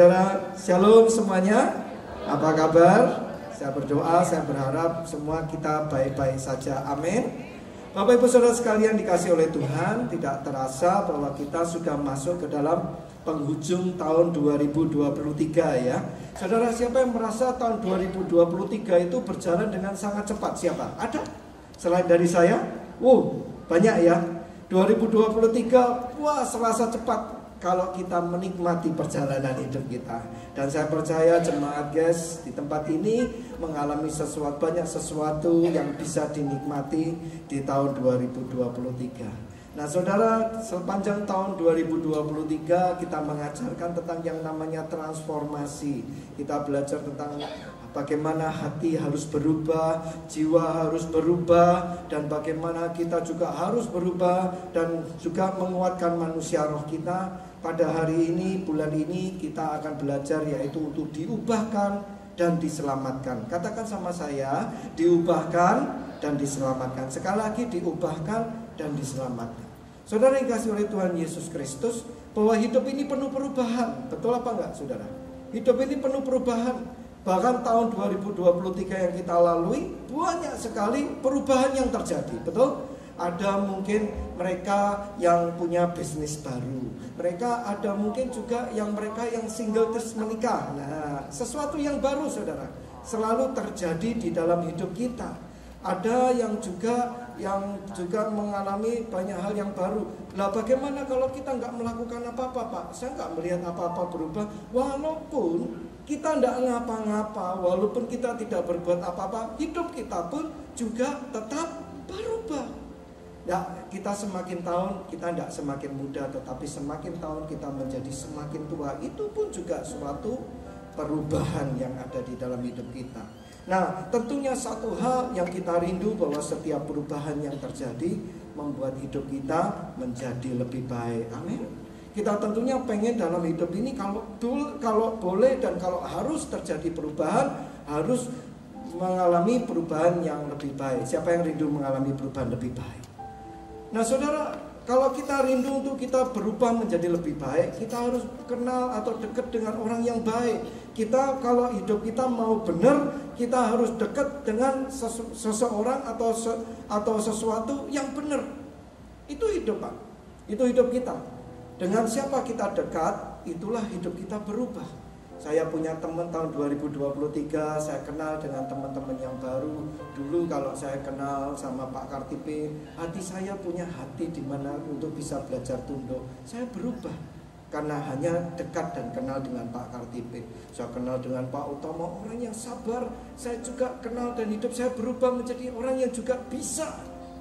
Saudara, shalom semuanya. Apa kabar? Saya berdoa, saya berharap semua kita baik-baik saja. Amin. Bapak Ibu Saudara sekalian dikasih oleh Tuhan, tidak terasa bahwa kita sudah masuk ke dalam penghujung tahun 2023 ya. Saudara, siapa yang merasa tahun 2023 itu berjalan dengan sangat cepat? Siapa? Ada? Selain dari saya? Banyak ya. 2023, serasa cepat kalau kita menikmati perjalanan hidup kita. Dan saya percaya jemaat guys di tempat ini mengalami banyak sesuatu yang bisa dinikmati di tahun 2023. Nah saudara, sepanjang tahun 2023 kita mengajarkan tentang yang namanya transformasi. Kita belajar tentang bagaimana hati harus berubah, jiwa harus berubah, dan bagaimana kita juga harus berubah dan juga menguatkan manusia roh kita. Pada hari ini, bulan ini kita akan belajar yaitu untuk diubahkan dan diselamatkan. Katakan sama saya, diubahkan dan diselamatkan. Sekali lagi, diubahkan dan diselamatkan. Saudara yang dikasihi oleh Tuhan Yesus Kristus, bahwa hidup ini penuh perubahan. Betul apa enggak saudara? Hidup ini penuh perubahan. Bahkan tahun 2023 yang kita lalui, banyak sekali perubahan yang terjadi. Betul? Ada mungkin mereka yang punya bisnis baru. Mereka ada mungkin juga mereka yang single terus menikah. Nah, sesuatu yang baru saudara selalu terjadi di dalam hidup kita. Ada yang juga mengalami banyak hal yang baru. Lah bagaimana kalau kita nggak melakukan apa-apa, Pak? Saya nggak melihat apa-apa berubah. Walaupun kita tidak ngapa-ngapa, walaupun kita tidak berbuat apa-apa, hidup kita pun juga tetap berubah. Ya, kita semakin tahun kita tidak semakin muda, tetapi semakin tahun kita menjadi semakin tua. Itu pun juga suatu perubahan yang ada di dalam hidup kita. Nah, tentunya satu hal yang kita rindu bahwa setiap perubahan yang terjadi membuat hidup kita menjadi lebih baik. Amin. Kita tentunya pengen dalam hidup ini kalau boleh dan kalau harus terjadi perubahan, harus mengalami perubahan yang lebih baik. Siapa yang rindu mengalami perubahan lebih baik? Nah saudara, kalau kita rindu untuk kita berubah menjadi lebih baik, kita harus kenal atau dekat dengan orang yang baik. Kita kalau hidup kita mau benar, kita harus dekat dengan seseorang atau sesuatu yang benar. Itu hidup Pak, itu hidup kita. Dengan siapa kita dekat, itulah hidup kita berubah. Saya punya teman tahun 2023, saya kenal dengan teman-teman yang baru. Dulu kalau saya kenal sama Pak Kartipe, hati saya punya hati di mana untuk bisa belajar tunduk. Saya berubah karena hanya dekat dan kenal dengan Pak Kartipe. Saya kenal dengan Pak Utomo, orang yang sabar. Saya juga kenal dan hidup saya berubah menjadi orang yang juga bisa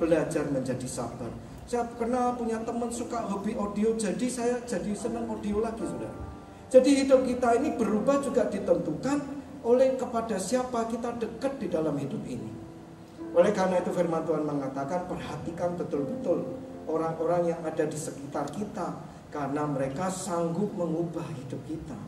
belajar menjadi sabar. Saya kenal punya teman suka hobi audio, jadi saya jadi senang audio lagi saudara. Jadi hidup kita ini berubah juga ditentukan oleh kepada siapa kita dekat di dalam hidup ini. Oleh karena itu firman Tuhan mengatakan perhatikan betul-betul orang-orang yang ada di sekitar kita, karena mereka sanggup mengubah hidup kita.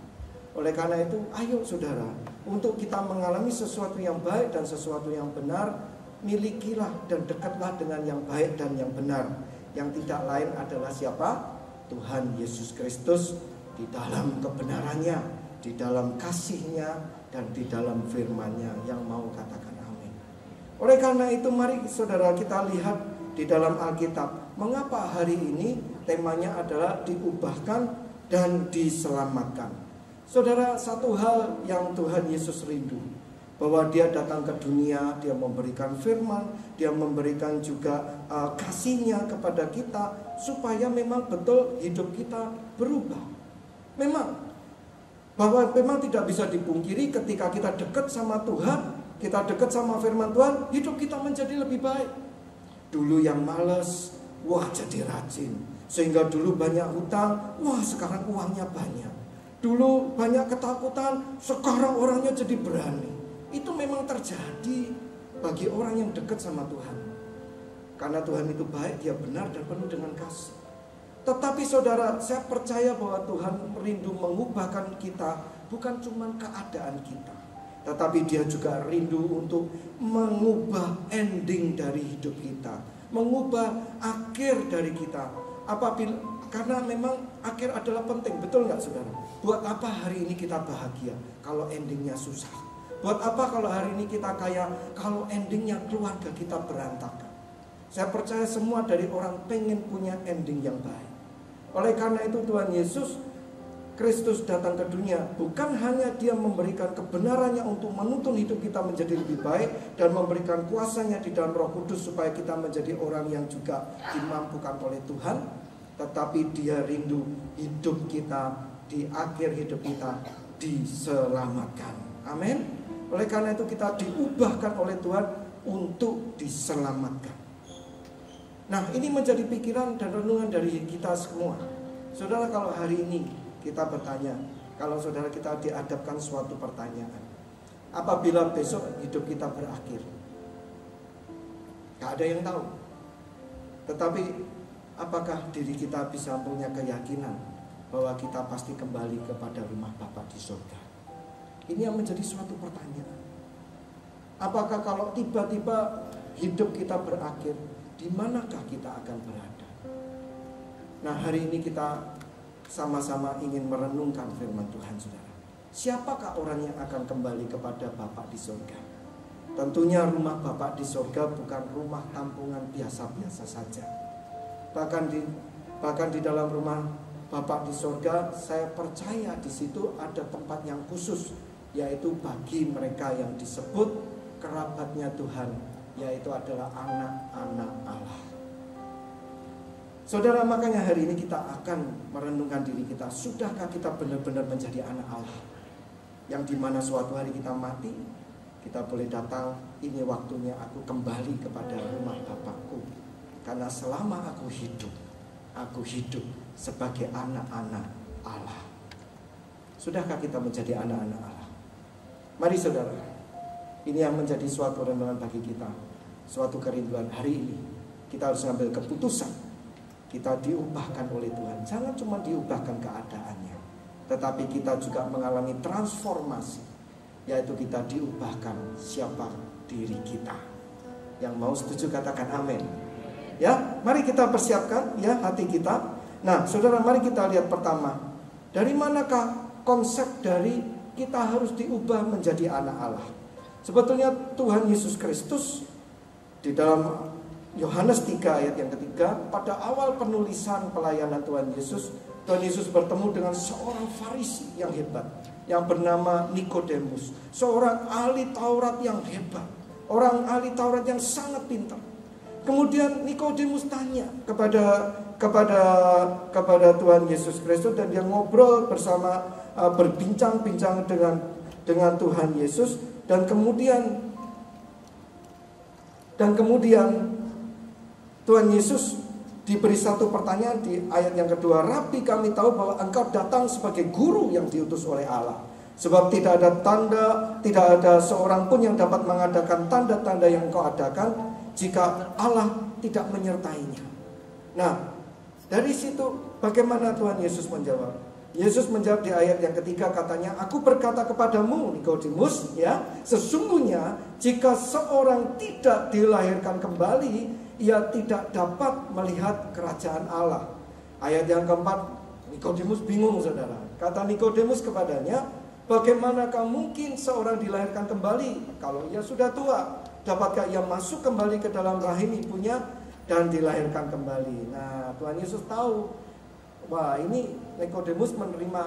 Oleh karena itu ayo saudara, untuk kita mengalami sesuatu yang baik dan sesuatu yang benar, milikilah dan dekatlah dengan yang baik dan yang benar. Yang tidak lain adalah siapa? Tuhan Yesus Kristus. Di dalam kebenarannya, di dalam kasihnya, dan di dalam firman-Nya yang mau katakan amin. Oleh karena itu mari saudara kita lihat di dalam Alkitab, mengapa hari ini temanya adalah diubahkan dan diselamatkan. Saudara, satu hal yang Tuhan Yesus rindu, bahwa dia datang ke dunia, dia memberikan firman, dia memberikan juga kasih-Nya kepada kita, supaya memang betul hidup kita berubah. Bahwa memang tidak bisa dipungkiri ketika kita dekat sama Tuhan, kita dekat sama firman Tuhan, hidup kita menjadi lebih baik. Dulu yang malas, jadi rajin. Sehingga dulu banyak hutang, sekarang uangnya banyak. Dulu banyak ketakutan, sekarang orangnya jadi berani. Itu memang terjadi bagi orang yang dekat sama Tuhan. Karena Tuhan itu baik, dia benar dan penuh dengan kasih. Tetapi saudara, saya percaya bahwa Tuhan rindu mengubahkan kita, bukan cuma keadaan kita, tetapi dia juga rindu untuk mengubah ending dari hidup kita, mengubah akhir dari kita. Karena memang akhir adalah penting, betul nggak saudara? Buat apa hari ini kita bahagia kalau endingnya susah? Buat apa kalau hari ini kita kaya kalau endingnya keluarga kita berantakan? Saya percaya semua dari orang pengen punya ending yang baik. Oleh karena itu Tuhan Yesus Kristus datang ke dunia bukan hanya dia memberikan kebenarannya untuk menuntun hidup kita menjadi lebih baik dan memberikan kuasanya di dalam Roh Kudus supaya kita menjadi orang yang juga dimampukan oleh Tuhan, tetapi dia rindu hidup kita di akhir hidup kita diselamatkan. Amin. Oleh karena itu kita diubahkan oleh Tuhan untuk diselamatkan. Nah, ini menjadi pikiran dan renungan dari kita semua. Saudara, kalau hari ini kita bertanya, kalau saudara kita dihadapkan suatu pertanyaan, apabila besok hidup kita berakhir, gak ada yang tahu. Tetapi apakah diri kita bisa punya keyakinan bahwa kita pasti kembali kepada rumah Bapa di surga? Ini yang menjadi suatu pertanyaan. Apakah kalau tiba-tiba hidup kita berakhir, di manakah kita akan berada? Nah, hari ini kita sama-sama ingin merenungkan firman Tuhan, saudara. Siapakah orang yang akan kembali kepada Bapa di surga? Tentunya rumah Bapa di surga bukan rumah tampungan biasa-biasa saja. Bahkan di dalam rumah Bapa di surga, saya percaya di situ ada tempat yang khusus, yaitu bagi mereka yang disebut kerabatnya Tuhan, yaitu adalah anak-anak Allah. Saudara, makanya hari ini kita akan merenungkan diri kita. Sudahkah kita benar-benar menjadi anak Allah, yang dimana suatu hari kita mati, kita boleh datang, ini waktunya aku kembali kepada rumah Bapakku. Karena selama aku hidup sebagai anak-anak Allah. Sudahkah kita menjadi anak-anak Allah? Mari saudara, ini yang menjadi suatu renungan bagi kita, suatu kerinduan hari ini. Kita harus mengambil keputusan. Kita diubahkan oleh Tuhan. Jangan cuma diubahkan keadaannya, tetapi kita juga mengalami transformasi, yaitu kita diubahkan siapa diri kita. Yang mau setuju katakan amin. Ya, mari kita persiapkan ya hati kita. Nah, saudara, mari kita lihat pertama, dari manakah konsep dari kita harus diubah menjadi anak Allah. Sebetulnya Tuhan Yesus Kristus di dalam Yohanes 3 ayat yang ketiga, pada awal penulisan pelayanan Tuhan Yesus bertemu dengan seorang Farisi yang hebat, yang bernama Nikodemus, seorang ahli Taurat yang hebat, orang ahli Taurat yang sangat pintar. Kemudian Nikodemus tanya kepada Tuhan Yesus Kristus, dan dia ngobrol bersama, berbincang-bincang dengan Tuhan Yesus, dan kemudian Tuhan Yesus diberi satu pertanyaan di ayat yang kedua. Rabi, kami tahu bahwa engkau datang sebagai guru yang diutus oleh Allah. Sebab tidak ada tanda, tidak ada seorang pun yang dapat mengadakan tanda-tanda yang engkau adakan jika Allah tidak menyertainya. Nah, dari situ bagaimana Tuhan Yesus menjawab? Yesus menjawab di ayat yang ketiga, katanya, aku berkata kepadamu Nikodemus, ya, sesungguhnya jika seorang tidak dilahirkan kembali, ia tidak dapat melihat kerajaan Allah. Ayat yang keempat, Nikodemus bingung, saudara. Kata Nikodemus kepadanya, bagaimanakah mungkin seorang dilahirkan kembali kalau ia sudah tua? Dapatkah ia masuk kembali ke dalam rahim ibunya dan dilahirkan kembali? Nah, Tuhan Yesus tahu, wah, ini Nikodemus menerima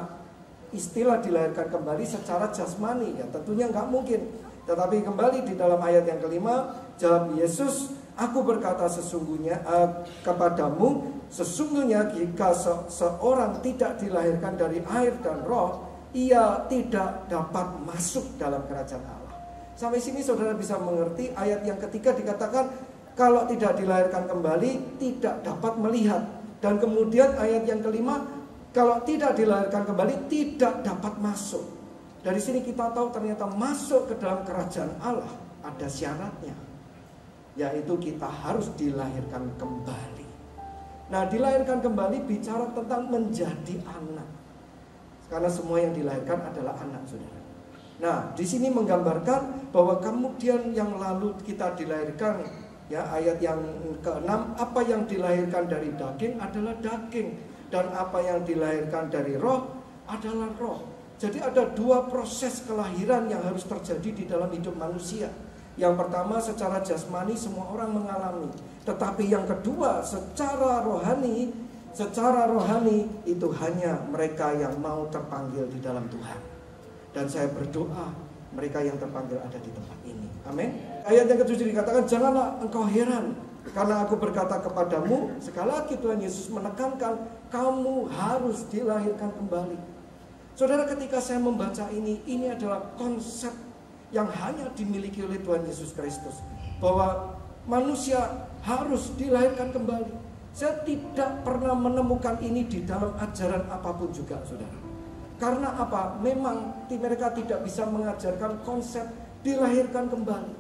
istilah dilahirkan kembali secara jasmani, ya tentunya nggak mungkin. Tetapi kembali di dalam ayat yang kelima, jawab Yesus, aku berkata sesungguhnya kepadamu, sesungguhnya jika seorang tidak dilahirkan dari air dan roh, ia tidak dapat masuk dalam kerajaan Allah. Sampai sini saudara bisa mengerti ayat yang ketiga dikatakan kalau tidak dilahirkan kembali tidak dapat melihat. Dan kemudian ayat yang kelima, kalau tidak dilahirkan kembali tidak dapat masuk. Dari sini kita tahu ternyata masuk ke dalam kerajaan Allah ada syaratnya, yaitu kita harus dilahirkan kembali. Nah, dilahirkan kembali bicara tentang menjadi anak, karena semua yang dilahirkan adalah anak, saudara. Nah, di sini menggambarkan bahwa kemudian yang lalu kita dilahirkan Ya, ayat yang ke-6, apa yang dilahirkan dari daging adalah daging, dan apa yang dilahirkan dari roh adalah roh. Jadi ada dua proses kelahiran yang harus terjadi di dalam hidup manusia. Yang pertama secara jasmani semua orang mengalami, tetapi yang kedua secara rohani itu hanya mereka yang mau terpanggil di dalam Tuhan. Dan saya berdoa mereka yang terpanggil ada di tempat ini. Amin. Ayat yang ke-7 dikatakan, janganlah engkau heran karena aku berkata kepadamu. Sekali lagi Tuhan Yesus menekankan, kamu harus dilahirkan kembali. Saudara, ketika saya membaca ini adalah konsep yang hanya dimiliki oleh Tuhan Yesus Kristus, bahwa manusia harus dilahirkan kembali. Saya tidak pernah menemukan ini di dalam ajaran apapun juga, saudara. Karena apa? Memang mereka tidak bisa mengajarkan konsep dilahirkan kembali.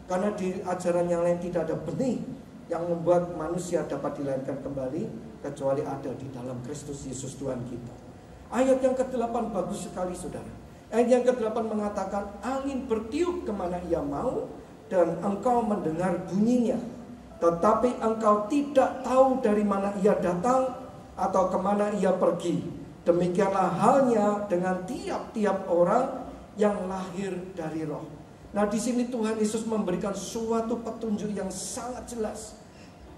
Karena di ajaran yang lain tidak ada benih yang membuat manusia dapat dilahirkan kembali, kecuali ada di dalam Kristus Yesus Tuhan kita. Ayat yang ke-8 bagus sekali, saudara. Ayat yang ke-8 mengatakan, angin bertiup kemana ia mau, dan engkau mendengar bunyinya, tetapi engkau tidak tahu dari mana ia datang atau kemana ia pergi. Demikianlah halnya dengan tiap-tiap orang yang lahir dari roh. Nah, di sini Tuhan Yesus memberikan suatu petunjuk yang sangat jelas.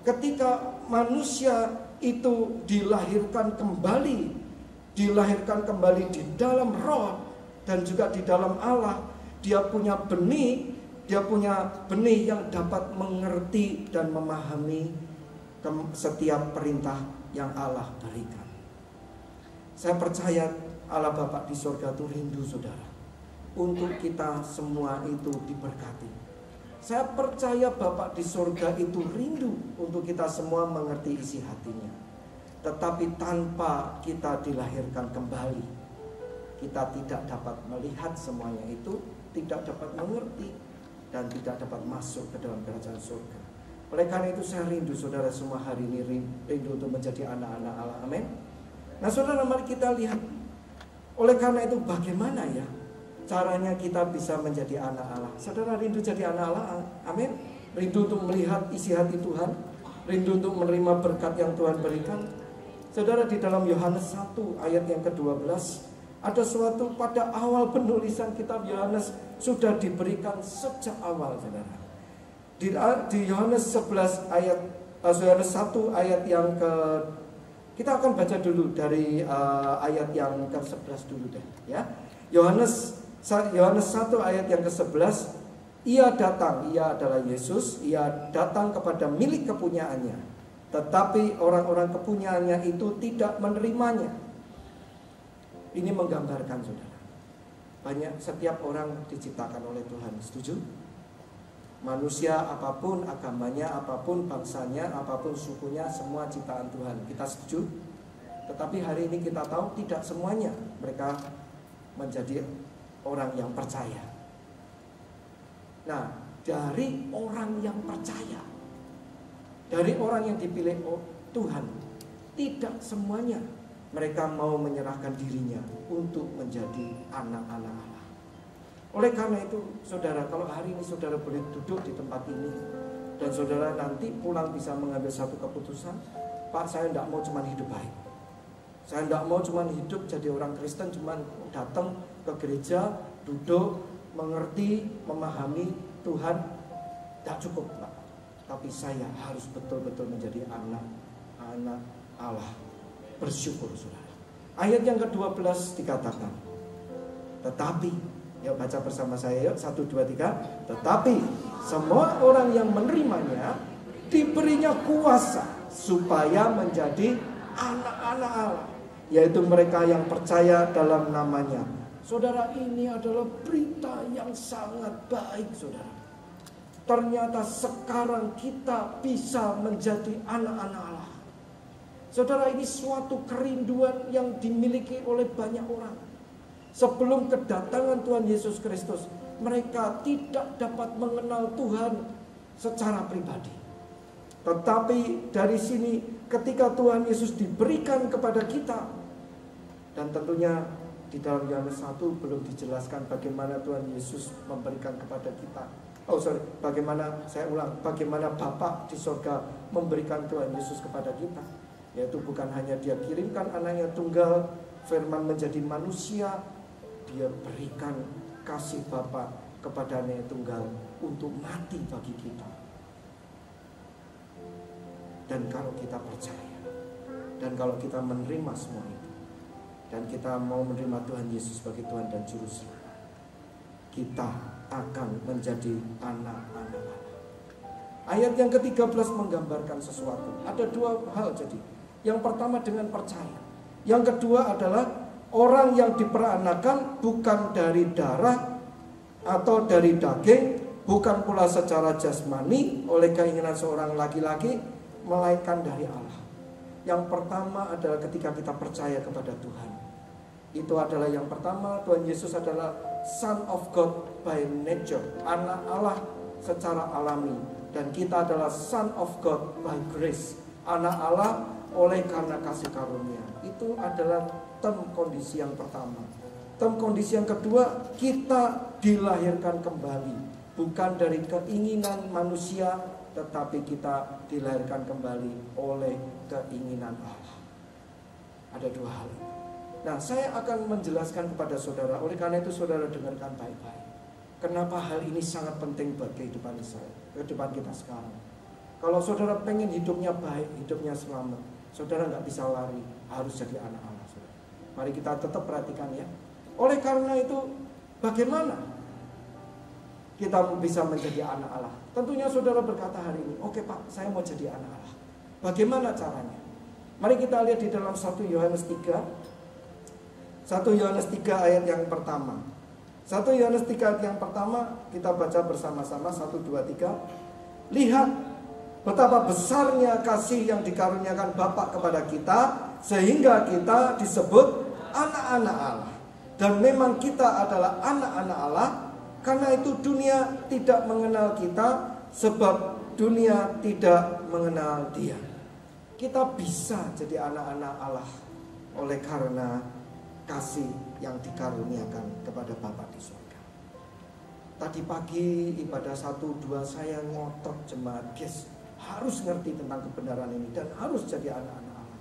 Ketika manusia itu dilahirkan kembali di dalam roh dan juga di dalam Allah, dia punya benih yang dapat mengerti dan memahami setiap perintah yang Allah berikan. Saya percaya Allah Bapa di surga itu rindu, saudara, untuk kita semua itu diberkati. Saya percaya Bapa di surga itu rindu untuk kita semua mengerti isi hatinya. Tetapi tanpa kita dilahirkan kembali, kita tidak dapat melihat semuanya itu, tidak dapat mengerti, dan tidak dapat masuk ke dalam kerajaan surga. Oleh karena itu saya rindu saudara semua hari ini rindu untuk menjadi anak-anak Allah. Amin. Nah, saudara, mari kita lihat. Oleh karena itu bagaimana ya caranya kita bisa menjadi anak Allah? Saudara rindu jadi anak Allah? Amin. Rindu untuk melihat isi hati Tuhan, rindu untuk menerima berkat yang Tuhan berikan. Saudara, di dalam Yohanes 1 ayat yang ke-12 ada suatu pada awal penulisan kitab Yohanes sudah diberikan sejak awal, saudara. Di Yohanes 11 ayat Yohanes 1 ayat yang ke, kita akan baca dulu dari ayat yang ke-11 dulu deh, ya. Yohanes 1 ayat yang ke-11, ia adalah Yesus, ia datang kepada milik kepunyaannya, tetapi orang-orang kepunyaannya itu tidak menerimanya. Ini menggambarkan, saudara, setiap orang diciptakan oleh Tuhan, setuju? Manusia apapun agamanya, apapun bangsanya, apapun sukunya, semua ciptaan Tuhan, kita setuju? Tetapi hari ini kita tahu tidak semuanya mereka menjadi orang yang percaya. Nah, dari orang yang percaya, dari orang yang dipilih Tuhan, tidak semuanya mereka mau menyerahkan dirinya untuk menjadi anak-anak Allah. Oleh karena itu, saudara, kalau hari ini saudara boleh duduk di tempat ini dan saudara nanti pulang bisa mengambil satu keputusan, Pak, saya tidak mau cuma hidup baik, saya tidak mau cuma hidup jadi orang Kristen, cuma datang ke gereja, duduk, mengerti, memahami Tuhan, tidak cukup, Pak. Tapi saya harus betul-betul menjadi anak-anak Allah. Bersyukur, saudara. Ayat yang ke-12 dikatakan, tetapi, ya baca bersama saya, yuk, 1, 2, 3. Tetapi semua orang yang menerimanya diberinya kuasa supaya menjadi anak-anak Allah, yaitu mereka yang percaya dalam namanya. Saudara, ini adalah berita yang sangat baik, saudara. Ternyata sekarang kita bisa menjadi anak-anak Allah. Saudara, ini suatu kerinduan yang dimiliki oleh banyak orang. Sebelum kedatangan Tuhan Yesus Kristus, mereka tidak dapat mengenal Tuhan secara pribadi. Tetapi dari sini, ketika Tuhan Yesus diberikan kepada kita, dan tentunya di dalam Yohanes 1 belum dijelaskan bagaimana Tuhan Yesus memberikan kepada kita bagaimana Bapa di surga memberikan Tuhan Yesus kepada kita, yaitu bukan hanya Dia kirimkan anaknya tunggal, firman menjadi manusia, Dia berikan kasih Bapa kepada anaknya tunggal untuk mati bagi kita. Dan kalau kita percaya, dan kalau kita menerima semua itu, dan kita mau menerima Tuhan Yesus sebagai Tuhan dan Juru Selamat, kita akan menjadi anak-anak Allah. Ayat yang ke-13 menggambarkan sesuatu. Ada dua hal jadi. Yang pertama dengan percaya. Yang kedua adalah orang yang diperanakan bukan dari darah atau dari daging, bukan pula secara jasmani oleh keinginan seorang laki-laki, melainkan dari Allah. Yang pertama adalah ketika kita percaya kepada Tuhan. Itu adalah yang pertama, Tuhan Yesus adalah Son of God by nature, anak Allah secara alami. Dan kita adalah Son of God by grace, anak Allah oleh karena kasih karunia. Itu adalah term kondisi yang pertama. Term kondisi yang kedua, kita dilahirkan kembali, bukan dari keinginan manusia, tetapi kita dilahirkan kembali oleh keinginan Allah. Ada dua hal. Nah, saya akan menjelaskan kepada saudara. Oleh karena itu saudara dengarkan baik-baik. Kenapa hal ini sangat penting buat kehidupan kita sekarang. Kalau saudara pengen hidupnya baik, hidupnya selamat, saudara nggak bisa lari, harus jadi anak Allah. Saudara. Mari kita tetap perhatikan ya. Oleh karena itu, bagaimana kita bisa menjadi anak Allah? Tentunya saudara berkata hari ini, oke Pak, saya mau jadi anak Allah. Bagaimana caranya? Mari kita lihat di dalam 1 Yohanes 3. 1 Yohanes 3 ayat yang pertama. 1 Yohanes 3 ayat yang pertama kita baca bersama-sama. 1, 2, 3. Lihat betapa besarnya kasih yang dikaruniakan Bapa kepada kita, sehingga kita disebut anak-anak Allah. Dan memang kita adalah anak-anak Allah. Karena itu dunia tidak mengenal kita, sebab dunia tidak mengenal Dia. Kita bisa jadi anak-anak Allah oleh karena kasih yang dikaruniakan kepada Bapa di surga. Tadi pagi ibadah 1-2 saya ngotot jemaat, guys, harus ngerti tentang kebenaran ini dan harus jadi anak-anak Allah.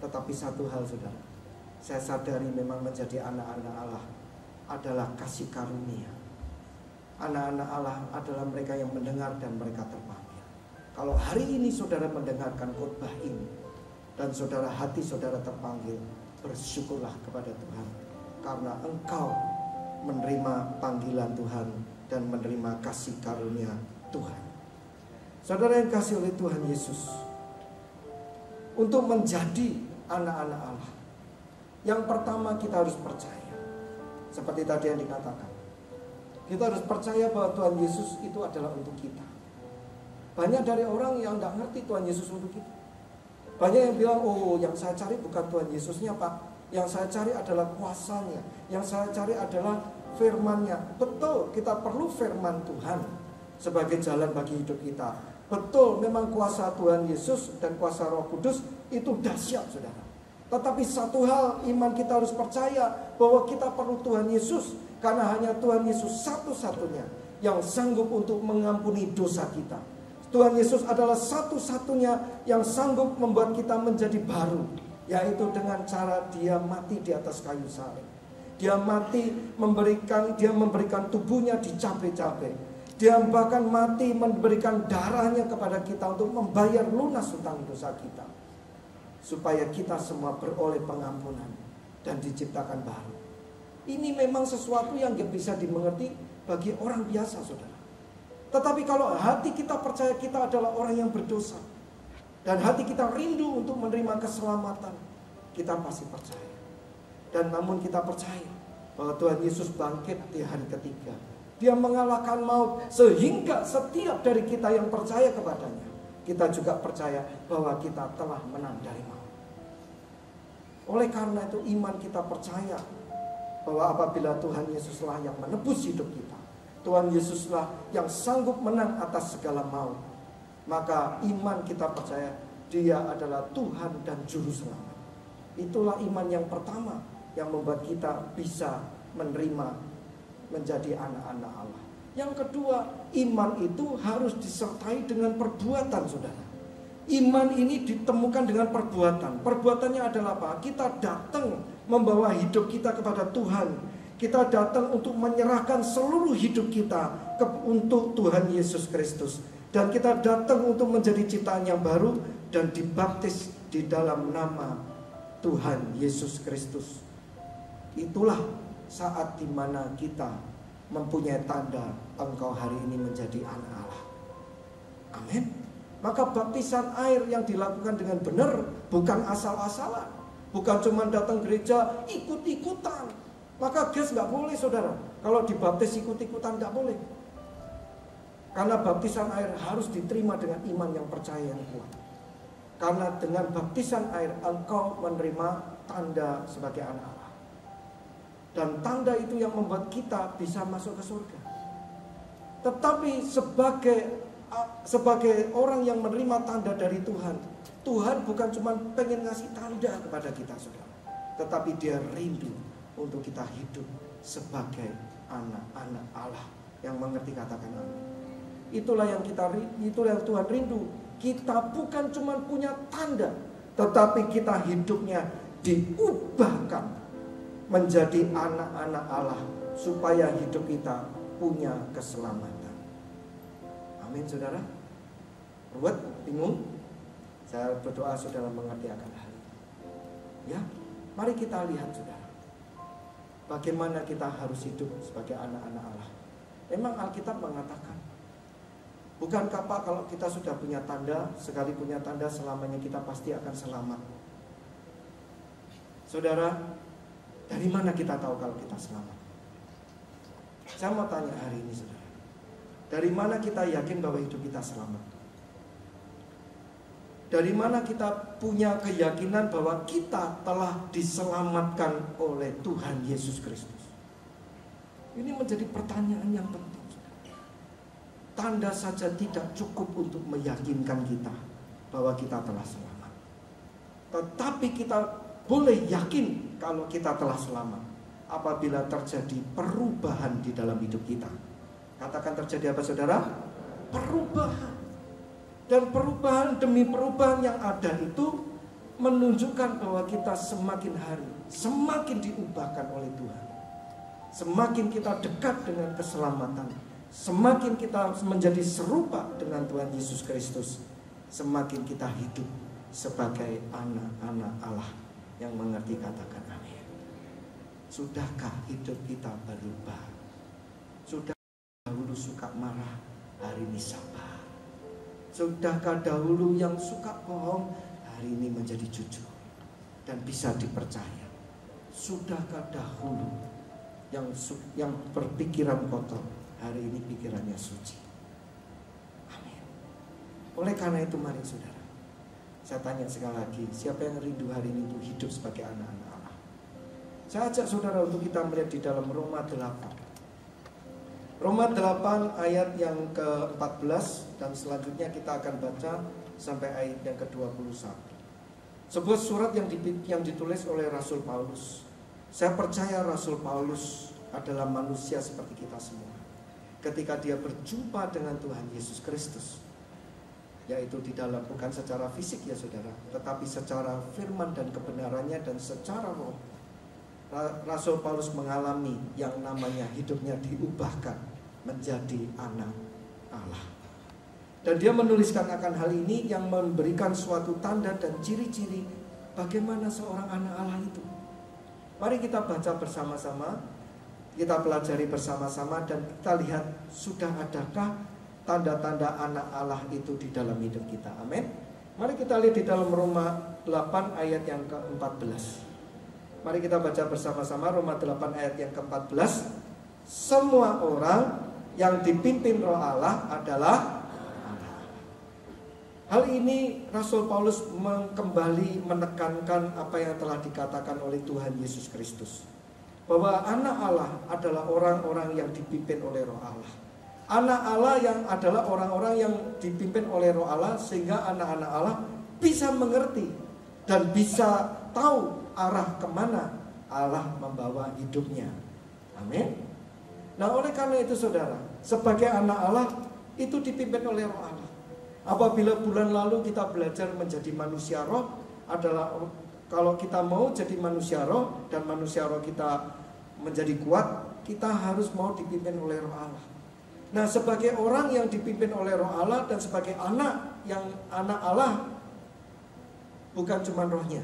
Tetapi satu hal saudara, saya sadari memang menjadi anak-anak Allah adalah kasih karunia. Anak-anak Allah adalah mereka yang mendengar dan mereka terpanggil. Kalau hari ini saudara mendengarkan khotbah ini dan saudara hati saudara terpanggil, bersyukurlah kepada Tuhan, karena engkau menerima panggilan Tuhan dan menerima kasih karunia Tuhan. Saudara yang kasih oleh Tuhan Yesus, untuk menjadi anak-anak Allah, yang pertama kita harus percaya. Seperti tadi yang dikatakan, kita harus percaya bahwa Tuhan Yesus itu adalah untuk kita. Banyak dari orang yang gak ngerti Tuhan Yesus untuk kita. Banyak yang bilang, oh yang saya cari bukan Tuhan Yesusnya Pak, yang saya cari adalah kuasanya, yang saya cari adalah firman-Nya. Betul, kita perlu firman Tuhan sebagai jalan bagi hidup kita. Betul, memang kuasa Tuhan Yesus dan kuasa Roh Kudus itu dahsyat saudara. Tetapi satu hal, iman kita harus percaya bahwa kita perlu Tuhan Yesus, karena hanya Tuhan Yesus satu-satunya yang sanggup untuk mengampuni dosa kita. Tuhan Yesus adalah satu-satunya yang sanggup membuat kita menjadi baru, yaitu dengan cara Dia mati di atas kayu salib. Dia mati dia memberikan tubuhnya dicabai-cabai. Dia bahkan mati memberikan darahnya kepada kita untuk membayar lunas hutang dosa kita, supaya kita semua beroleh pengampunan dan diciptakan baru. Ini memang sesuatu yang gak bisa dimengerti bagi orang biasa saudara. Tetapi kalau hati kita percaya kita adalah orang yang berdosa, dan hati kita rindu untuk menerima keselamatan, kita pasti percaya. Dan namun kita percaya bahwa Tuhan Yesus bangkit di hari ketiga. Dia mengalahkan maut, sehingga setiap dari kita yang percaya kepadanya, kita juga percaya bahwa kita telah menang dari maut. Oleh karena itu iman kita percaya bahwa apabila Tuhan Yesuslah yang menebus hidup kita, Tuhan Yesuslah yang sanggup menang atas segala maut, maka iman kita percaya Dia adalah Tuhan dan Juru Selamat. Itulah iman yang pertama yang membuat kita bisa menerima menjadi anak-anak Allah. Yang kedua, iman itu harus disertai dengan perbuatan, saudara. Iman ini ditemukan dengan perbuatan. Perbuatannya adalah apa? Kita datang membawa hidup kita kepada Tuhan. Kita datang untuk menyerahkan seluruh hidup kita untuk Tuhan Yesus Kristus. Dan kita datang untuk menjadi ciptaan yang baru dan dibaptis di dalam nama Tuhan Yesus Kristus. Itulah saat dimana kita mempunyai tanda engkau hari ini menjadi anak Allah. Amin. Maka baptisan air yang dilakukan dengan benar bukan asal-asalan, bukan cuma datang gereja ikut-ikutan. Maka guys nggak boleh, saudara. Kalau dibaptis ikut-ikutan nggak boleh. Karena baptisan air harus diterima dengan iman yang percaya yang kuat. Karena dengan baptisan air engkau menerima tanda sebagai anak Allah. Dan tanda itu yang membuat kita bisa masuk ke surga. Tetapi sebagai orang yang menerima tanda dari Tuhan, Tuhan bukan cuma pengen ngasih tanda kepada kita, saudara, tetapi Dia rindu untuk kita hidup sebagai anak-anak Allah yang mengerti, katakan amin. Itulah yang Tuhan rindu. Kita bukan cuma punya tanda, tetapi kita hidupnya diubahkan menjadi anak-anak Allah, supaya hidup kita punya keselamatan. Amin, saudara. Ruwet, bingung? Saya berdoa saudara mengerti akan hal ini. Ya, mari kita lihat, saudara, bagaimana kita harus hidup sebagai anak-anak Allah. Memang Alkitab mengatakan, bukankah Pak, kalau kita sudah punya tanda, sekali punya tanda selamanya kita pasti akan selamat. Saudara, dari mana kita tahu kalau kita selamat? Saya mau tanya hari ini, saudara, dari mana kita yakin bahwa hidup kita selamat? Dari mana kita punya keyakinan bahwa kita telah diselamatkan oleh Tuhan Yesus Kristus? Ini menjadi pertanyaan yang penting. Tanda saja tidak cukup untuk meyakinkan kita bahwa kita telah selamat. Tetapi kita boleh yakin kalau kita telah selamat apabila terjadi perubahan di dalam hidup kita. Katakan terjadi apa, saudara? Perubahan. Dan perubahan demi perubahan yang ada itu menunjukkan bahwa kita semakin hari semakin diubahkan oleh Tuhan. Semakin kita dekat dengan keselamatan, semakin kita menjadi serupa dengan Tuhan Yesus Kristus, semakin kita hidup sebagai anak-anak Allah yang mengerti, katakan amin. Sudahkah hidup kita berubah? Sudah dahulu suka marah, hari ini sabar. Sudahkah dahulu yang suka bohong, hari ini menjadi jujur dan bisa dipercaya? Sudahkah dahulu yang berpikiran kotor, hari ini pikirannya suci? Amin. Oleh karena itu mari, saudara, saya tanya sekali lagi, siapa yang rindu hari ini untuk hidup sebagai anak-anak Allah? Saya ajak saudara untuk kita melihat di dalam Roma 8. Roma 8 ayat yang ke-14 dan selanjutnya kita akan baca sampai ayat yang ke-21. Sebuah surat yang ditulis oleh Rasul Paulus. Saya percaya Rasul Paulus adalah manusia seperti kita semua. Ketika dia berjumpa dengan Tuhan Yesus Kristus, yaitu di dalam, bukan secara fisik ya saudara, tetapi secara firman dan kebenarannya dan secara roh, Rasul Paulus mengalami yang namanya hidupnya diubahkan menjadi anak Allah. Dan dia menuliskan akan hal ini yang memberikan suatu tanda dan ciri-ciri bagaimana seorang anak Allah itu. Mari kita baca bersama-sama, kita pelajari bersama-sama, dan kita lihat sudah adakah tanda-tanda anak Allah itu di dalam hidup kita. Amin. Mari kita lihat di dalam Roma 8 ayat yang ke-14. Mari kita baca bersama-sama Roma 8 ayat yang ke-14. Semua orang yang dipimpin Roh Allah adalah anak. Hal ini Rasul Paulus kembali menekankan apa yang telah dikatakan oleh Tuhan Yesus Kristus, bahwa anak Allah adalah orang-orang yang dipimpin oleh Roh Allah. Anak Allah yang adalah orang-orang yang dipimpin oleh Roh Allah, sehingga anak-anak Allah bisa mengerti dan bisa tahu arah kemana Allah membawa hidupnya. Amin. Nah, oleh karena itu saudara, sebagai anak Allah itu dipimpin oleh Roh Allah. Apabila bulan lalu kita belajar menjadi manusia roh adalah kalau kita mau jadi manusia roh dan manusia roh kita menjadi kuat, kita harus mau dipimpin oleh Roh Allah. Nah, sebagai orang yang dipimpin oleh Roh Allah dan sebagai anak yang anak Allah, bukan cuma rohnya,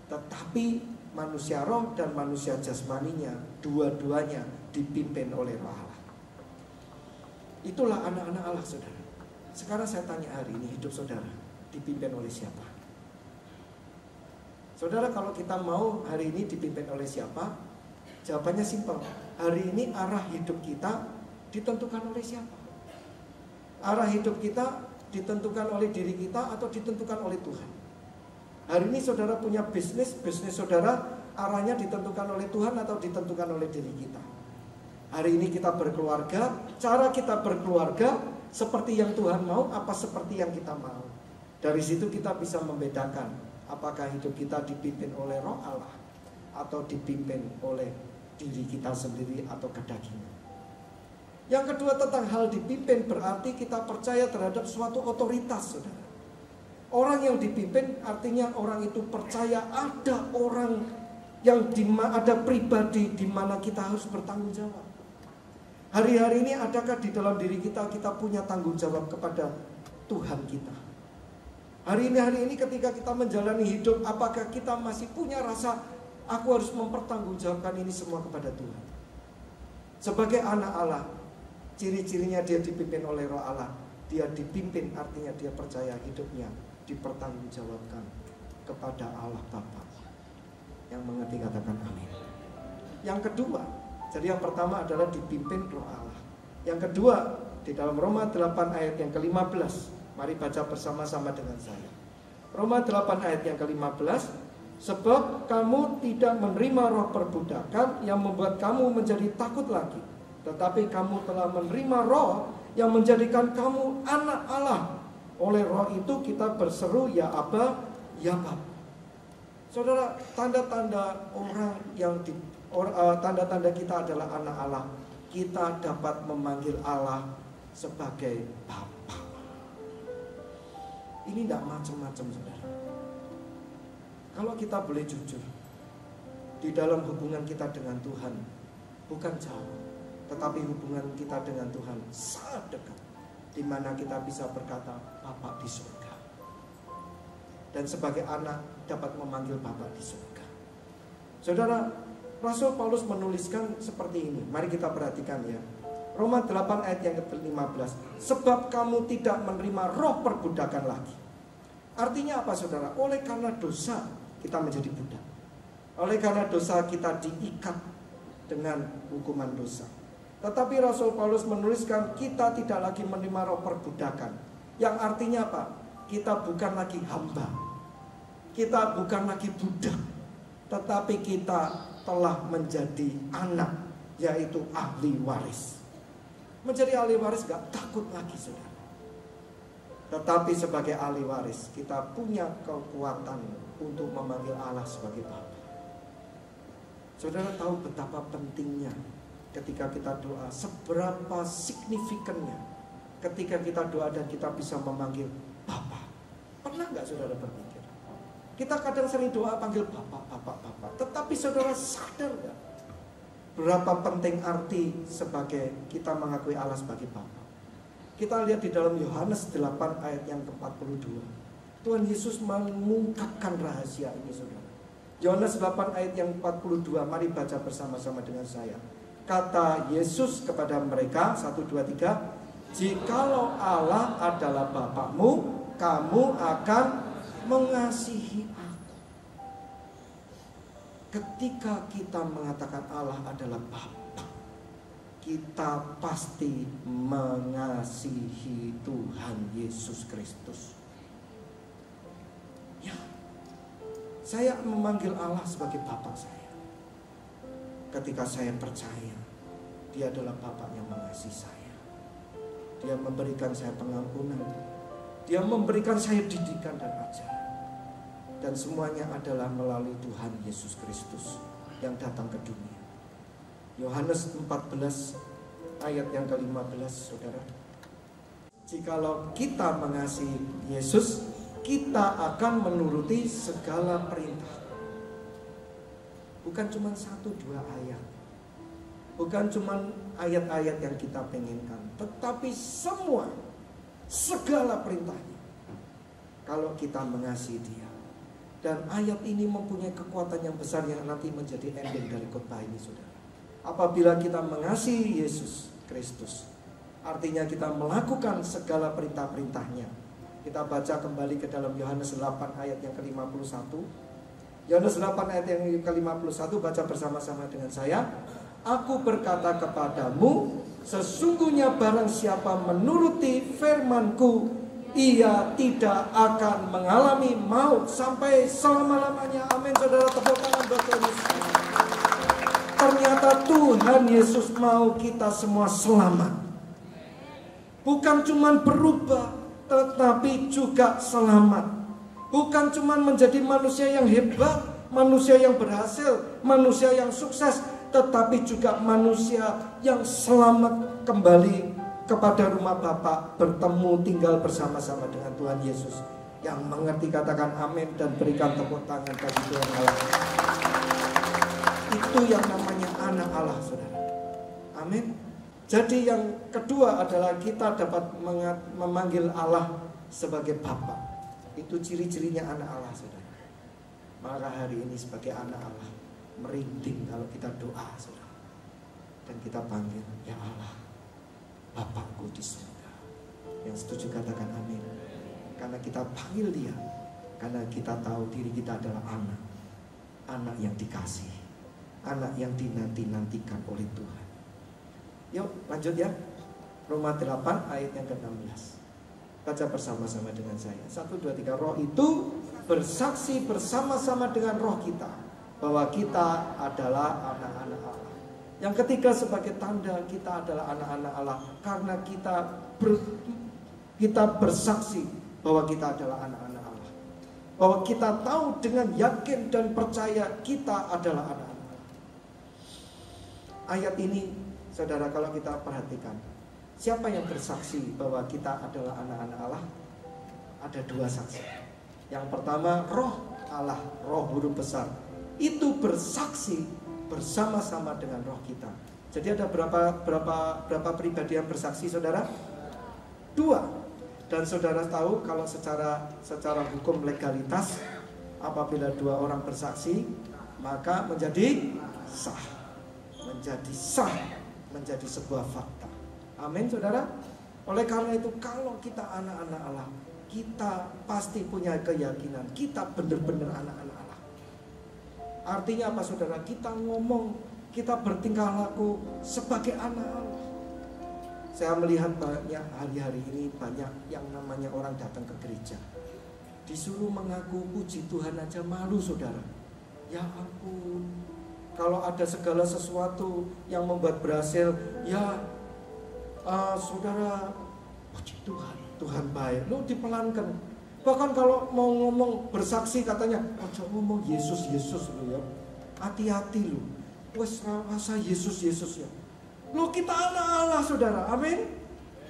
tetapi manusia roh dan manusia jasmaninya, dua-duanya dipimpin oleh Roh Allah. Itulah anak-anak Allah, saudara. Sekarang saya tanya hari ini, hidup saudara dipimpin oleh siapa? Saudara, kalau kita mau hari ini dipimpin oleh siapa? Jawabannya simpel. Hari ini arah hidup kita ditentukan oleh siapa? Arah hidup kita ditentukan oleh diri kita atau ditentukan oleh Tuhan? Hari ini saudara punya bisnis saudara arahnya ditentukan oleh Tuhan atau ditentukan oleh diri kita? Hari ini kita berkeluarga, cara kita berkeluarga seperti yang Tuhan mau apa seperti yang kita mau? Dari situ kita bisa membedakan apakah hidup kita dipimpin oleh Roh Allah atau dipimpin oleh diri kita sendiri atau kedagingan. Yang kedua, tentang hal dipimpin berarti kita percaya terhadap suatu otoritas, saudara. Orang yang dipimpin artinya orang itu percaya ada orang yang ada pribadi di mana kita harus bertanggung jawab. Hari-hari ini adakah di dalam diri kita punya tanggung jawab kepada Tuhan kita? Hari ini ketika kita menjalani hidup, apakah kita masih punya rasa aku harus mempertanggungjawabkan ini semua kepada Tuhan? Sebagai anak Allah, ciri-cirinya dia dipimpin oleh Roh Allah. Dia dipimpin artinya dia percaya hidupnya dipertanggungjawabkan kepada Allah Bapa. Yang mengerti katakan amin. Yang kedua, jadi yang pertama adalah dipimpin Roh Allah. Yang kedua, di dalam Roma 8 ayat yang ke-15. Mari baca bersama-sama dengan saya. Roma 8 ayat yang ke-15. Sebab kamu tidak menerima roh perbudakan yang membuat kamu menjadi takut lagi, tetapi kamu telah menerima roh yang menjadikan kamu anak Allah. Oleh roh itu kita berseru ya Aba, ya Bapa. Saudara, tanda-tanda orang yang tanda-tanda kita adalah anak Allah. Kita dapat memanggil Allah sebagai Bapa. Ini tidak macam-macam, saudara. Kalau kita boleh jujur, di dalam hubungan kita dengan Tuhan bukan jauh, tetapi hubungan kita dengan Tuhan sangat dekat, di mana kita bisa berkata Bapa di surga. Dan sebagai anak dapat memanggil Bapa di surga. Saudara, Rasul Paulus menuliskan seperti ini. Mari kita perhatikan ya. Roma 8 ayat yang ke-15. Sebab kamu tidak menerima roh perbudakan lagi. Artinya apa, saudara? Oleh karena dosa kita menjadi budak. Oleh karena dosa kita diikat dengan hukuman dosa. Tetapi Rasul Paulus menuliskan kita tidak lagi menerima roh perbudakan. Yang artinya apa? Kita bukan lagi hamba. Kita bukan lagi budak. Tetapi kita telah menjadi anak, yaitu ahli waris. Menjadi ahli waris gak takut lagi, saudara. Tetapi sebagai ahli waris kita punya kekuatan untuk memanggil Allah sebagai Bapa. Saudara tahu betapa pentingnya ketika kita doa, seberapa signifikannya ketika kita doa dan kita bisa memanggil Bapa. Pernah gak saudara berpikir? Kita kadang sering doa panggil Bapa, Bapa, Bapa. Tetapi saudara sadar gak berapa penting arti sebagai kita mengakui Allah sebagai Bapa? Kita lihat di dalam Yohanes 8 ayat yang ke-42. Tuhan Yesus mengungkapkan rahasia ini, saudara. Yohanes 8 ayat yang 42. Mari baca bersama-sama dengan saya. Kata Yesus kepada mereka, 1, 2, 3. Jikalau Allah adalah Bapamu, kamu akan mengasihi aku. Ketika kita mengatakan Allah adalah Bapa, kita pasti mengasihi Tuhan Yesus Kristus. Ya, saya memanggil Allah sebagai Bapa saya. Ketika saya percaya Dia adalah Bapa yang mengasihi saya. Dia memberikan saya pengampunan. Dia memberikan saya didikan dan ajaran. Dan semuanya adalah melalui Tuhan Yesus Kristus yang datang ke dunia. Yohanes 14 ayat yang ke-15, saudara. Jikalau kita mengasihi Yesus, kita akan menuruti segala perintah. Bukan cuma 1-2 ayat, bukan cuma ayat-ayat yang kita penginkan, tetapi semua, segala perintahnya. Kalau kita mengasihi Dia. Dan ayat ini mempunyai kekuatan yang besar yang nanti menjadi ending dari khotbah ini, saudara. Apabila kita mengasihi Yesus Kristus, artinya kita melakukan segala perintah-perintahnya. Kita baca kembali ke dalam Yohanes 8 ayat yang ke-51. Yohanes 8 ayat yang ke-51, baca bersama-sama dengan saya. Aku berkata kepadamu, sesungguhnya barang siapa menuruti firman-Ku, ia tidak akan mengalami maut sampai selama-lamanya. Amin, saudara, tepuk tangan buat Yesus. Ternyata Tuhan Yesus mau kita semua selamat. Bukan cuma berubah, tetapi juga selamat. Bukan cuma menjadi manusia yang hebat, manusia yang berhasil, manusia yang sukses, tetapi juga manusia yang selamat kembali kepada rumah Bapa, bertemu tinggal bersama-sama dengan Tuhan Yesus. Yang mengerti katakan amin dan berikan tepuk tangan bagi Tuhan Allah. Itu yang namanya anak Allah, saudara. Amin. Jadi yang kedua adalah kita dapat memanggil Allah sebagai Bapa. Itu ciri-cirinya anak Allah, saudara. Maka hari ini sebagai anak Allah, merinding kalau kita doa, saudara. Dan kita panggil, ya Allah, Bapakku di surga. Yang setuju katakan amin. Karena kita panggil Dia, karena kita tahu diri kita adalah anak. Anak yang dikasihi, anak yang dinanti-nantikan oleh Tuhan. Yuk lanjut ya. Roma 8 ayat yang ke-16. Baca bersama-sama dengan saya. 1, 2, 3. Roh itu bersaksi bersama-sama dengan roh kita bahwa kita adalah anak-anak Allah. Yang ketiga sebagai tanda kita adalah anak-anak Allah, karena kita bersaksi bahwa kita adalah anak-anak Allah. Bahwa kita tahu dengan yakin dan percaya kita adalah anak-anak Allah. Ayat ini, saudara, kalau kita perhatikan, siapa yang bersaksi bahwa kita adalah anak-anak Allah? Ada 2 saksi. Yang pertama, roh Allah, roh huruf besar, itu bersaksi bersama-sama dengan roh kita. Jadi ada berapa pribadi yang bersaksi, saudara? 2. Dan saudara tahu kalau secara hukum legalitas, apabila 2 orang bersaksi, maka menjadi sah. Menjadi sah, menjadi sebuah fakta. Amin, saudara. Oleh karena itu, kalau kita anak-anak Allah, kita pasti punya keyakinan kita benar-benar anak-anak Allah. Artinya apa, saudara? Kita ngomong, kita bertingkah laku sebagai anak Allah. Saya melihat banyak hari-hari ini, banyak yang namanya orang datang ke gereja, disuruh mengaku puji Tuhan aja malu, saudara. Ya ampun, kalau ada segala sesuatu yang membuat berhasil, ya saudara, puji Tuhan, Tuhan baik, lu dipelankan. Bahkan kalau mau ngomong bersaksi katanya, ojo ngomong Yesus lu ya, hati-hati lu, wes rasa Yesus ya. Lu kita anak Allah, saudara, amin.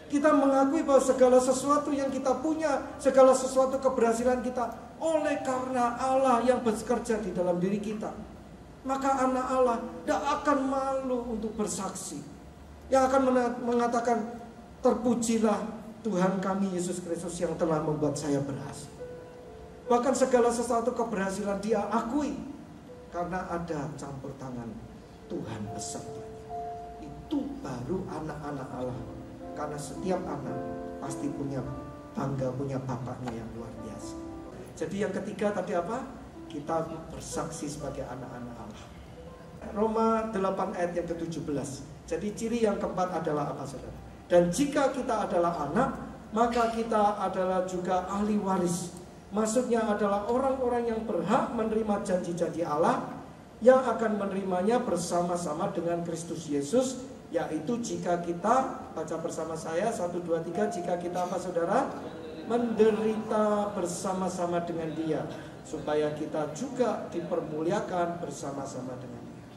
Kita mengakui bahwa segala sesuatu yang kita punya, segala sesuatu keberhasilan kita, oleh karena Allah yang bekerja di dalam diri kita. Maka anak Allah tidak akan malu untuk bersaksi, yang akan mengatakan, terpujilah Tuhan kami Yesus Kristus yang telah membuat saya berhasil. Bahkan segala sesuatu keberhasilan dia akui, karena ada campur tangan Tuhan beserta. Itu baru anak-anak Allah. Karena setiap anak pasti punya bangga, punya bapaknya yang luar biasa. Jadi yang ketiga tadi apa? Kita bersaksi sebagai anak-anak Allah. Roma 8 ayat yang ke-17. Jadi ciri yang keempat adalah apa, saudara? Dan jika kita adalah anak, maka kita adalah juga ahli waris. Maksudnya adalah orang-orang yang berhak menerima janji-janji Allah, yang akan menerimanya bersama-sama dengan Kristus Yesus. Yaitu jika kita, baca bersama saya 1, 2, 3, jika kita apa, saudara? Menderita bersama-sama dengan Dia, supaya kita juga dipermuliakan bersama-sama dengan Dia.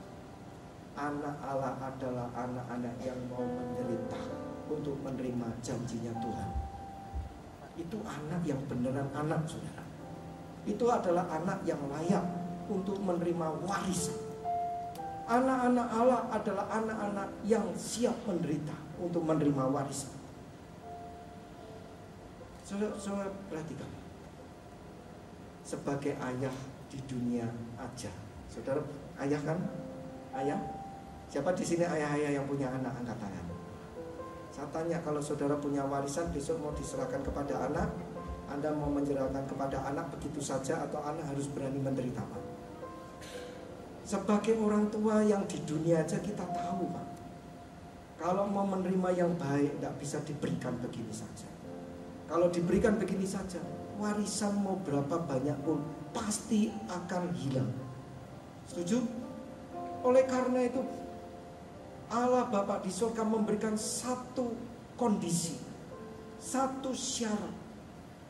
anak Allah adalah anak-anak yang mau menderita untuk menerima janjinya Tuhan. Itu anak yang beneran anak, saudara. Itu adalah anak yang layak untuk menerima warisan. Anak-anak Allah adalah anak-anak yang siap menderita untuk menerima warisan. Saudara perhatikan, sebagai ayah di dunia aja, saudara ayah kan? Ayah? Siapa di sini ayah-ayah yang punya anak, angkat tangan. Saya tanya, kalau saudara punya warisan besok mau diserahkan kepada anak, Anda mau menyerahkan kepada anak begitu saja atau anak harus berani menderita, Pak? Sebagai orang tua yang di dunia aja kita tahu, Pak, kalau mau menerima yang baik tidak bisa diberikan begini saja. Kalau diberikan begini saja, warisan mau berapa banyak pun pasti akan hilang. Setuju? Oleh karena itu Allah Bapa di surga memberikan satu kondisi, satu syarat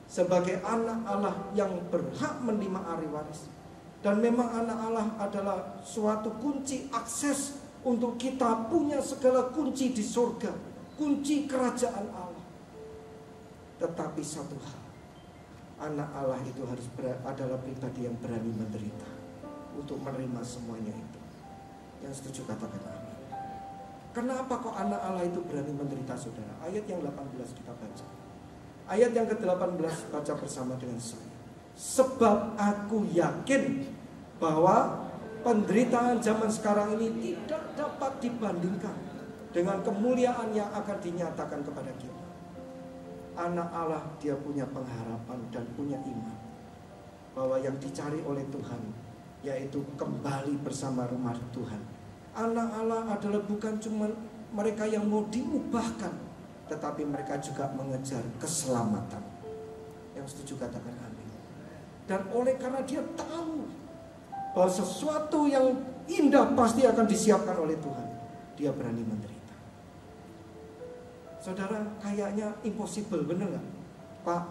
sebagai anak Allah yang berhak menerima ahli waris. Dan memang anak Allah adalah suatu kunci akses untuk kita punya segala kunci di surga, kunci kerajaan Allah. Tetapi satu hal, anak Allah itu harus adalah pribadi yang berani menderita untuk menerima semuanya itu. Yang setuju katakan amin. Kenapa kok anak Allah itu berani menderita, saudara? Ayat yang 18 kita baca. Ayat yang ke-18 baca bersama dengan saya. Sebab aku yakin bahwa penderitaan zaman sekarang ini tidak dapat dibandingkan dengan kemuliaan yang akan dinyatakan kepada kita. Anak Allah dia punya pengharapan dan punya iman bahwa yang dicari oleh Tuhan yaitu kembali bersama rumah Tuhan. Anak Allah adalah bukan cuma mereka yang mau diubahkan, tetapi mereka juga mengejar keselamatan. Yang setuju katakan amin. Dan oleh karena dia tahu bahwa sesuatu yang indah pasti akan disiapkan oleh Tuhan, dia berani menderita. Saudara, kayaknya impossible, bener gak? Pak,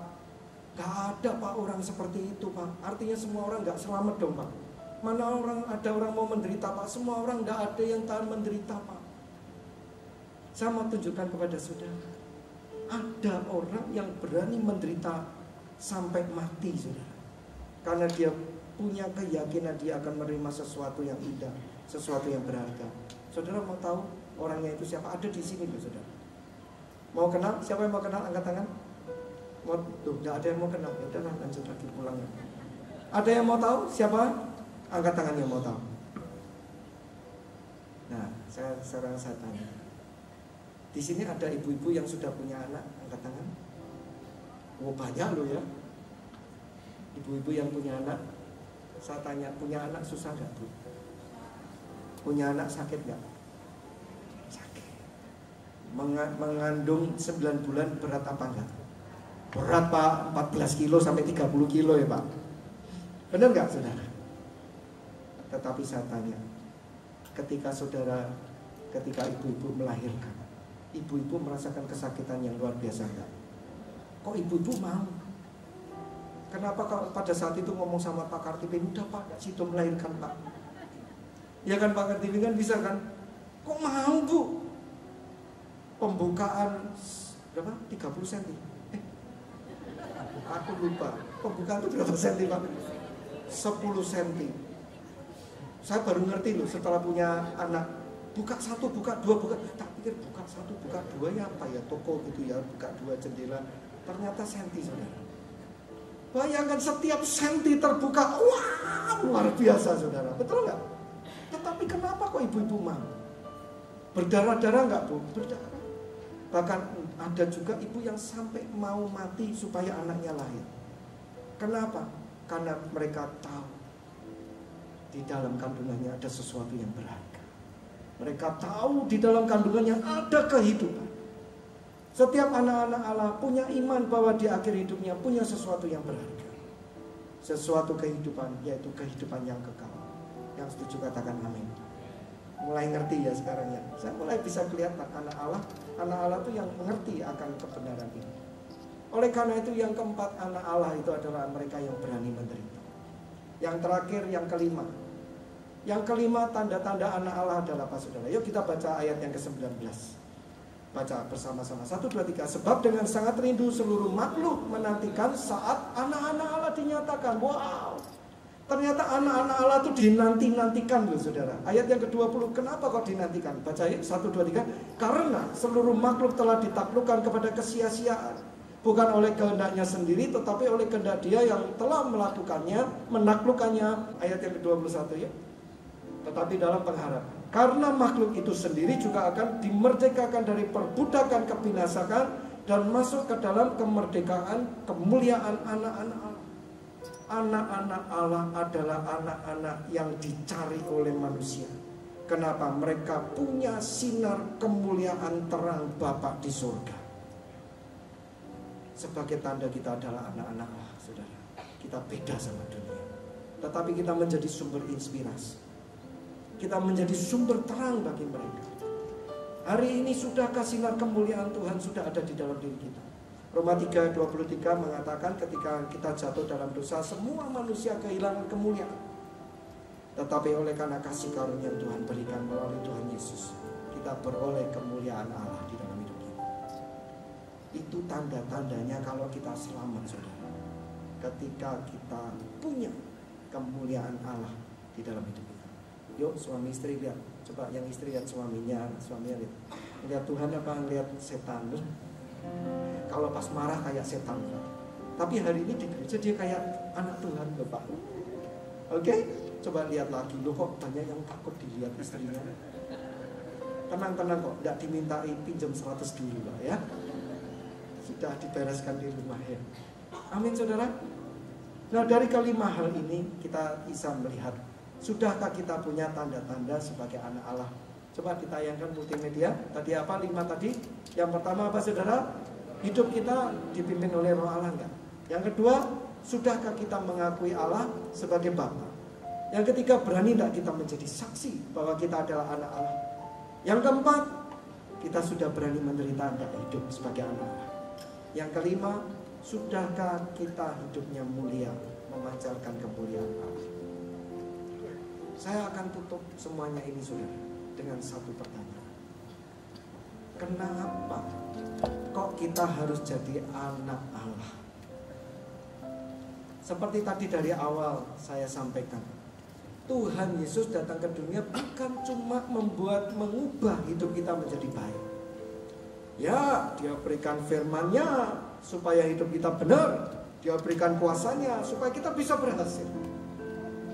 gak ada Pak orang seperti itu, Pak. Artinya semua orang gak selamat dong, Pak. Mana ada orang mau menderita, Pak? Semua orang gak ada yang tahan menderita, Pak. Saya mau tunjukkan kepada saudara, ada orang yang berani menderita sampai mati, saudara. Karena dia punya keyakinan dia akan menerima sesuatu yang indah, sesuatu yang berharga. Saudara mau tahu orangnya itu siapa? Ada di sini loh, saudara. Mau kenal? Siapa yang mau kenal? Angkat tangan. Mau? Tuh, tidak ada yang mau kenal. Udah lah, lanjut lagi pulang. Ada yang mau tahu? Siapa? Angkat tangan yang mau tahu. Nah, sekarang saya tanya. Di sini ada ibu-ibu yang sudah punya anak, angkat tangan. Oh, banyak loh ya. Ibu-ibu yang punya anak. Saya tanya, punya anak susah nggak, Bu? Punya anak sakit nggak? Mengandung 9 bulan berat apa enggak? Berat, Pak, 14 kilo sampai 30 kilo ya, Pak. Benar enggak, saudara? Tetapi saya tanya, ketika ibu-ibu melahirkan, ibu-ibu merasakan kesakitan yang luar biasa enggak? Kok ibu-ibu mau? Kenapa kalau pada saat itu ngomong sama Pak Kartipin, udah Pak, situ melahirkan Pak. Ya kan Pak Kartipin kan bisa kan? Kok mau, Bu? Pembukaan berapa? 30 cm. Aku lupa. Pembukaan itu berapa senti, Pak? 10 cm. Saya baru ngerti loh setelah punya anak. Buka 1, buka 2, buka. Tak pikir buka 1, buka 2 ya apa ya? Toko gitu ya, buka 2 jendela. Ternyata senti, saudara. Bayangkan setiap senti terbuka. Wah, luar biasa, saudara. Betul nggak? Tetapi kenapa kok ibu-ibu mau? Berdarah-darah nggak, Bu? Berdarah. Bahkan ada juga ibu yang sampai mau mati supaya anaknya lahir. Kenapa? Karena mereka tahu di dalam kandungannya ada sesuatu yang berharga. Mereka tahu di dalam kandungannya ada kehidupan. Setiap anak-anak Allah punya iman bahwa di akhir hidupnya punya sesuatu yang berharga. Sesuatu kehidupan, yaitu kehidupan yang kekal. Yang setuju katakan amin. Mulai ngerti ya sekarang ya. Saya mulai bisa kelihatan anak Allah itu yang mengerti akan kebenaran ini. Oleh karena itu yang keempat, anak Allah itu adalah mereka yang berani menderita. Yang terakhir, yang kelima, Yang kelima, tanda-tanda anak Allah adalah apa saudara? Yuk kita baca ayat yang ke-19. Baca bersama-sama. 1, 2, 3. Sebab dengan sangat rindu seluruh makhluk menantikan saat anak-anak Allah dinyatakan. Wow. Ternyata anak-anak Allah itu dinanti-nantikan loh saudara. Ayat yang ke-20, kenapa kok dinantikan? Baca yuk, 1, 2, 3. Karena seluruh makhluk telah ditaklukkan kepada kesia-siaan. Bukan oleh kehendaknya sendiri, tetapi oleh kehendak Dia yang telah melakukannya, menaklukkannya. Ayat yang ke-21 ya. Tetapi dalam pengharapan, karena makhluk itu sendiri juga akan dimerdekakan dari perbudakan kebinasakan dan masuk ke dalam kemerdekaan kemuliaan anak-anak Allah. Anak-anak Allah adalah anak-anak yang dicari oleh manusia. Kenapa? Mereka punya sinar kemuliaan terang Bapa di surga. Sebagai tanda kita adalah anak-anak Allah, saudara. Kita beda sama dunia, tetapi kita menjadi sumber inspirasi. Kita menjadi sumber terang bagi mereka. Hari ini sudahkah sinar kemuliaan Tuhan sudah ada di dalam diri kita? Roma 3:23 mengatakan ketika kita jatuh dalam dosa, semua manusia kehilangan kemuliaan. Tetapi oleh karena kasih karunia yang Tuhan berikan melalui Tuhan Yesus, kita beroleh kemuliaan Allah di dalam hidup kita. Itu tanda-tandanya kalau kita selamat, saudara. Ketika kita punya kemuliaan Allah di dalam hidup kita. Yuk suami istri lihat. Coba yang istri lihat suaminya lihat. Lihat Tuhan apa lihat setan? Kalau pas marah kayak setan. Tapi hari ini di gereja dia kayak anak Tuhan, Bapak. Oke? Coba lihat lagi. Loh kok banyak yang takut dilihat istrinya. Tenang-tenang kok, tidak dimintai pinjam 100 dulu Pak ya. Sudah dibereskan di rumah ya. Amin saudara. Nah dari kelima hal ini kita bisa melihat, sudahkah kita punya tanda-tanda sebagai anak Allah? Coba ditayangkan multimedia. Tadi apa? 5 tadi. Yang pertama apa saudara? Hidup kita dipimpin oleh Roh Allah enggak? Yang kedua, sudahkah kita mengakui Allah sebagai Bapa? Yang ketiga, berani enggak kita menjadi saksi bahwa kita adalah anak Allah? Yang keempat, kita sudah berani menderita enggak hidup sebagai anak Allah? Yang kelima, sudahkah kita hidupnya mulia, memancarkan kemuliaan Allah? Saya akan tutup semuanya ini saudara dengan satu pertanyaan. Kenapa kok kita harus jadi anak Allah? Seperti tadi dari awal saya sampaikan, Tuhan Yesus datang ke dunia bukan cuma mengubah hidup kita menjadi baik. Ya, Dia berikan firman-Nya supaya hidup kita benar. Dia berikan kuasanya supaya kita bisa berhasil.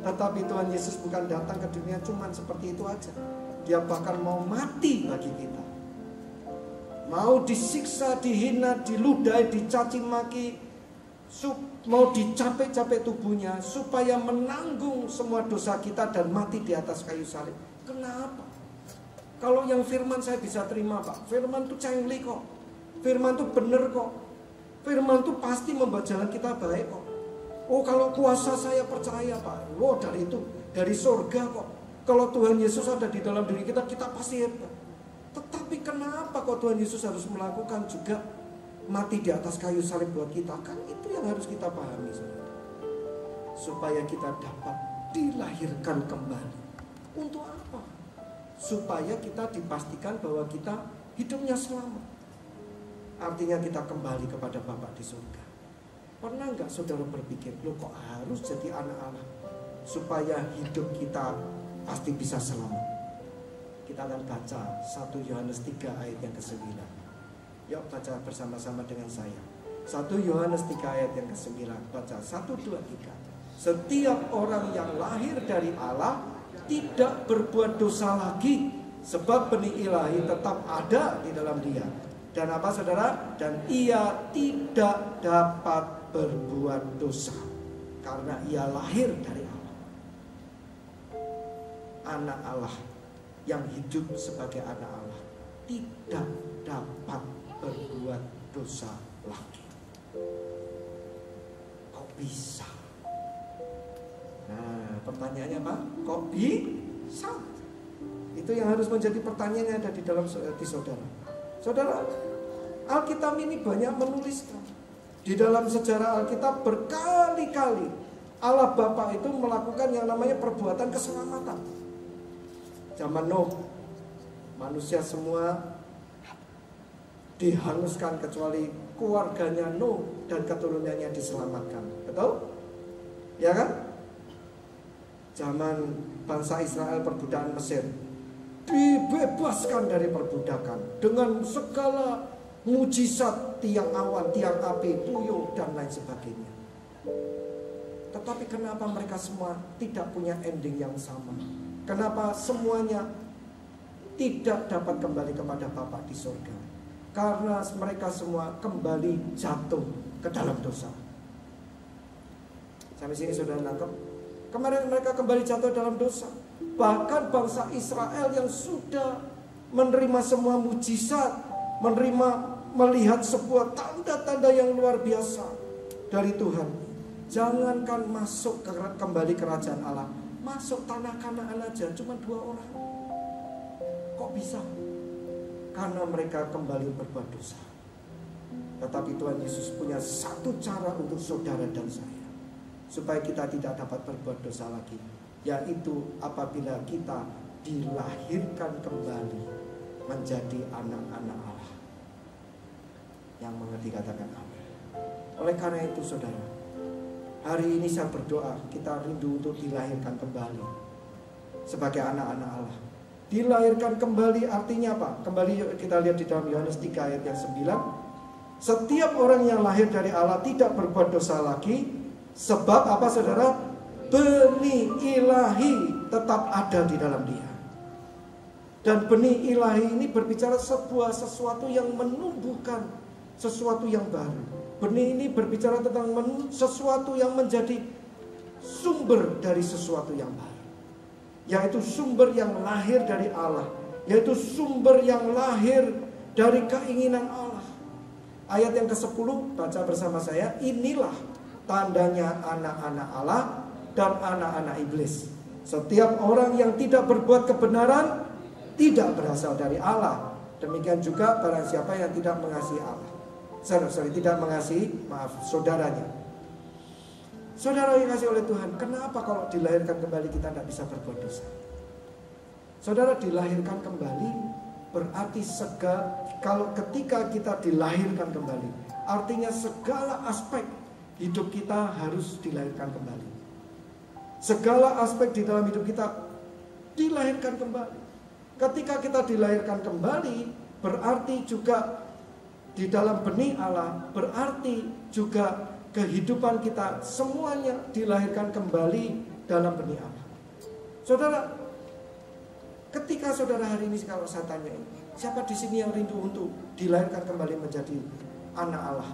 Tetapi Tuhan Yesus bukan datang ke dunia cuma seperti itu aja. Dia bahkan mau mati bagi kita. Mau disiksa, dihina, diludahi, dicaci maki, mau dicapek-capek tubuhnya supaya menanggung semua dosa kita dan mati di atas kayu salib. Kenapa? Kalau yang firman saya bisa terima Pak. Firman itu cengli kok. Firman itu benar kok. Firman itu pasti membuat jalan kita baik kok. Oh kalau kuasa saya percaya Pak. Oh dari surga kok. Kalau Tuhan Yesus ada di dalam diri kita, kita pasti hebat. Tetapi kenapa kok Tuhan Yesus harus melakukan juga mati di atas kayu salib buat kita? Kan itu yang harus kita pahami saudara. Supaya kita dapat dilahirkan kembali. Untuk apa? Supaya kita dipastikan bahwa kita hidupnya selamat. Artinya kita kembali kepada Bapa di surga. Pernah nggak saudara berpikir, loh kok harus jadi anak Allah supaya hidup kita pasti bisa selamat? Kita akan baca 1 Yohanes 3 ayat yang ke-9. Yuk baca bersama-sama dengan saya. 1 Yohanes 3 ayat yang ke-9. Baca 1, 2, 3. Setiap orang yang lahir dari Allah tidak berbuat dosa lagi, sebab benih ilahi tetap ada di dalam dia. Dan apa saudara? Dan ia tidak dapat berbuat dosa karena ia lahir dari Allah. Anak Allah yang hidup sebagai anak Allah tidak dapat berbuat dosa lagi. Kok bisa? Nah pertanyaannya Pak, kok bisa? Itu yang harus menjadi pertanyaan yang ada di dalam hati saudara. Saudara, Alkitab ini banyak menuliskan. Di dalam sejarah Alkitab berkali-kali Allah Bapa itu melakukan yang namanya perbuatan keselamatan. Zaman Nuh, manusia semua dihanguskan kecuali keluarganya Nuh dan keturunannya diselamatkan. Betul? Ya kan? Zaman bangsa Israel perbudakan Mesir, dibebaskan dari perbudakan dengan segala mujizat, tiang awan, tiang api, tuyul dan lain sebagainya. Tetapi kenapa mereka semua tidak punya ending yang sama? Kenapa semuanya tidak dapat kembali kepada Bapa di surga? Karena mereka semua kembali jatuh ke dalam dosa. Sampai sini sudah nangkep? Kemarin mereka kembali jatuh dalam dosa. Bahkan bangsa Israel yang sudah menerima semua mujizat, melihat sebuah tanda-tanda yang luar biasa dari Tuhan. Jangankan masuk kembali kerajaan Allah, masuk tanah Kanaan aja cuma 2 orang. Kok bisa? Karena mereka kembali berbuat dosa. Tetapi Tuhan Yesus punya satu cara untuk saudara dan saya, supaya kita tidak dapat berbuat dosa lagi, yaitu apabila kita dilahirkan kembali menjadi anak-anak Allah. Yang mengerti katakan amin. Oleh karena itu saudara, hari ini saya berdoa kita rindu untuk dilahirkan kembali sebagai anak-anak Allah. Dilahirkan kembali artinya apa? Kembali kita lihat di dalam Yohanes 3 ayat yang 9. Setiap orang yang lahir dari Allah tidak berbuat dosa lagi. Sebab apa saudara? Benih ilahi tetap ada di dalam dia. Dan benih ilahi ini berbicara sesuatu yang menumbuhkan sesuatu yang baru. Benih ini berbicara tentang sesuatu yang menjadi sumber dari sesuatu yang baru, yaitu sumber yang lahir dari Allah, yaitu sumber yang lahir dari keinginan Allah. Ayat yang ke-10 baca bersama saya. Inilah tandanya anak-anak Allah dan anak-anak iblis. Setiap orang yang tidak berbuat kebenaran tidak berasal dari Allah. Demikian juga barang siapa yang tidak mengasihi Allah. Tidak mengasihi, saudaranya. Saudara yang dikasihi oleh Tuhan, kenapa kalau dilahirkan kembali kita tidak bisa berbuat dosa? Saudara, dilahirkan kembali berarti kalau ketika kita dilahirkan kembali, artinya segala aspek hidup kita harus dilahirkan kembali. Segala aspek di dalam hidup kita dilahirkan kembali. Ketika kita dilahirkan kembali, berarti juga di dalam benih Allah, berarti juga kehidupan kita semuanya dilahirkan kembali dalam benih Allah. Saudara, ketika saudara hari ini kalau saya tanya, siapa di sini yang rindu untuk dilahirkan kembali menjadi anak Allah?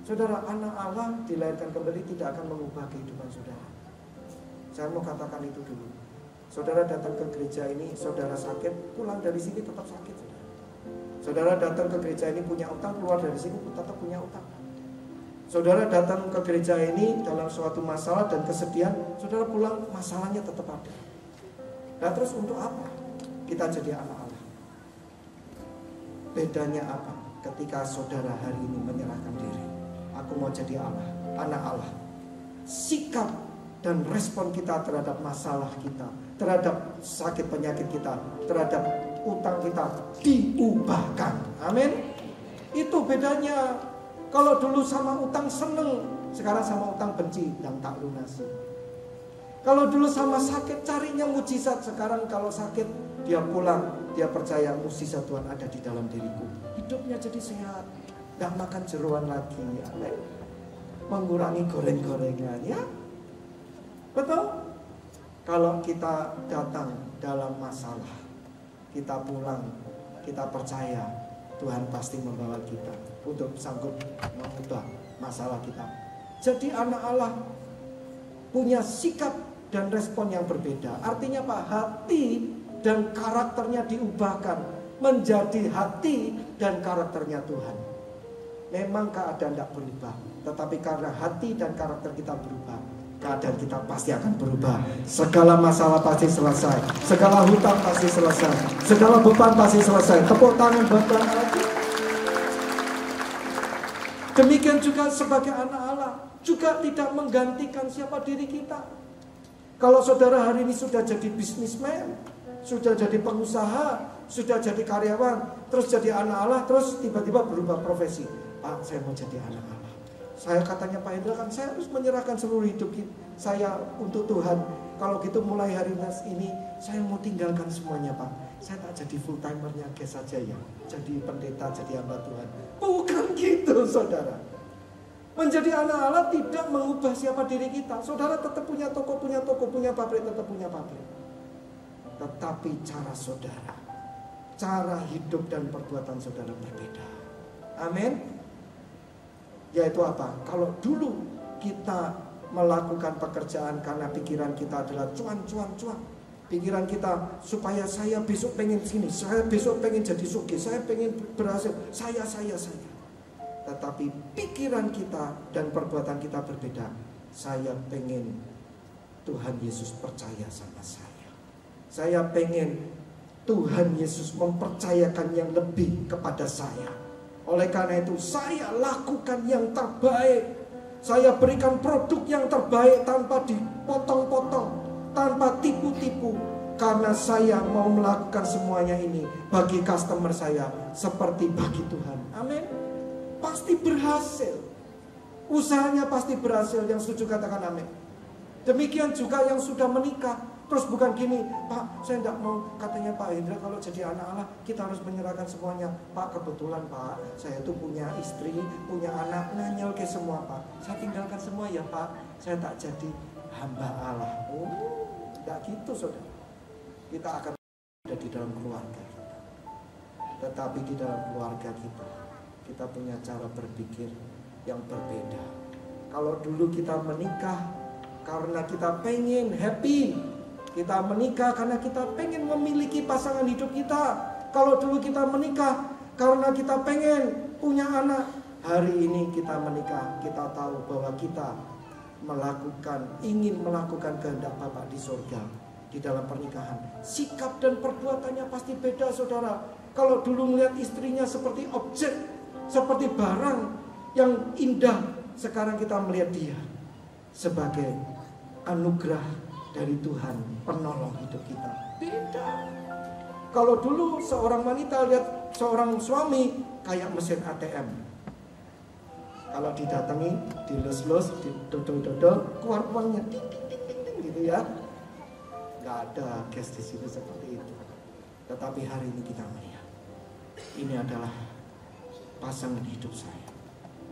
Saudara, anak Allah dilahirkan kembali tidak akan mengubah kehidupan saudara. Saya mau katakan itu dulu. Saudara datang ke gereja ini, saudara sakit, pulang dari sini tetap sakit. Saudara datang ke gereja ini punya utang, keluar dari sini tetap punya utang. Saudara datang ke gereja ini dalam suatu masalah dan kesedihan, saudara pulang masalahnya tetap ada. Nah terus untuk apa kita jadi anak Allah? Bedanya apa ketika saudara hari ini menyerahkan diri? Aku mau jadi Allah, anak Allah. Sikap dan respon kita terhadap masalah kita, terhadap sakit penyakit kita, terhadap utang kita diubahkan. Amin. Itu bedanya. Kalau dulu sama utang seneng, sekarang sama utang benci dan tak lunasi. Kalau dulu sama sakit carinya mujizat, sekarang kalau sakit dia pulang, dia percaya mujizat Tuhan ada di dalam diriku. Hidupnya jadi sehat, gak makan jeroan lagi. Amin. Mengurangi goreng-gorengan, ya. Betul? Kalau kita datang dalam masalah, kita pulang, kita percaya Tuhan pasti membawa kita untuk sanggup mengubah masalah kita. Jadi anak Allah punya sikap dan respon yang berbeda. Artinya apa? Hati dan karakternya diubahkan menjadi hati dan karakternya Tuhan. Memang keadaan tidak berubah, tetapi karena hati dan karakter kita berubah, keadaan kita pasti akan berubah. Segala masalah pasti selesai, segala hutang pasti selesai, segala beban pasti selesai. Tepuk tangan buat Tuhan Allah. Demikian juga sebagai anak Allah, juga tidak menggantikan siapa diri kita. Kalau saudara hari ini sudah jadi bisnismen, sudah jadi pengusaha, sudah jadi karyawan, terus jadi anak Allah, terus tiba-tiba berubah profesi. Pak, saya mau jadi anak Allah. Saya katanya Pak Hendra kan, saya harus menyerahkan seluruh hidup saya untuk Tuhan. Kalau gitu mulai hari ini saya mau tinggalkan semuanya Pak. Saya tak jadi full timernya guys saja ya. Jadi pendeta, jadi hamba Tuhan. Bukan gitu saudara. Menjadi anak Allah tidak mengubah siapa diri kita. Saudara tetap punya toko, punya pabrik, tetap punya pabrik. Tetapi cara saudara, cara hidup dan perbuatan saudara berbeda. Amin. Yaitu apa? Kalau dulu kita melakukan pekerjaan karena pikiran kita adalah cuan. Pikiran kita supaya saya besok pengen sini, saya besok pengen jadi sugih, saya pengen berhasil, saya. Tetapi pikiran kita dan perbuatan kita berbeda. Saya pengen Tuhan Yesus percaya sama saya. Saya pengen Tuhan Yesus mempercayakan yang lebih kepada saya. Oleh karena itu saya lakukan yang terbaik. Saya berikan produk yang terbaik tanpa dipotong-potong, tanpa tipu-tipu. Karena saya mau melakukan semuanya ini bagi customer saya seperti bagi Tuhan. Amin. Pasti berhasil. Usahanya pasti berhasil. Yang setuju katakan amin. Demikian juga yang sudah menikah. Terus bukan gini, Pak, saya tidak mau, katanya Pak Hendra kalau jadi anak Allah kita harus menyerahkan semuanya. Pak, kebetulan Pak, saya itu punya istri, punya anak, nanyel ke semua Pak. Saya tinggalkan semua ya Pak, saya tak jadi hamba Allah. Oh, tidak gitu saudara. Kita akan ada di dalam keluarga kita. Tetapi di dalam keluarga kita punya cara berpikir yang berbeda. Kalau dulu kita menikah karena kita pengen happy, kita menikah karena kita pengen memiliki pasangan hidup kita. Kalau dulu kita menikah karena kita pengen punya anak, hari ini kita menikah, kita tahu bahwa kita ingin melakukan kehendak Bapa di surga. Di dalam pernikahan, sikap dan perbuatannya pasti beda saudara. Kalau dulu melihat istrinya seperti objek, seperti barang yang indah, sekarang kita melihat dia sebagai anugerah dari Tuhan, penolong hidup kita. Beda. Kalau dulu seorang wanita lihat seorang suami kayak mesin ATM. Kalau didatangi, dilus-lus, didodol-dodol, keluar uangnya, ding, gitu ya. Gak ada gas di sini seperti itu. Tetapi hari ini kita melihat, ini adalah pasangan hidup saya,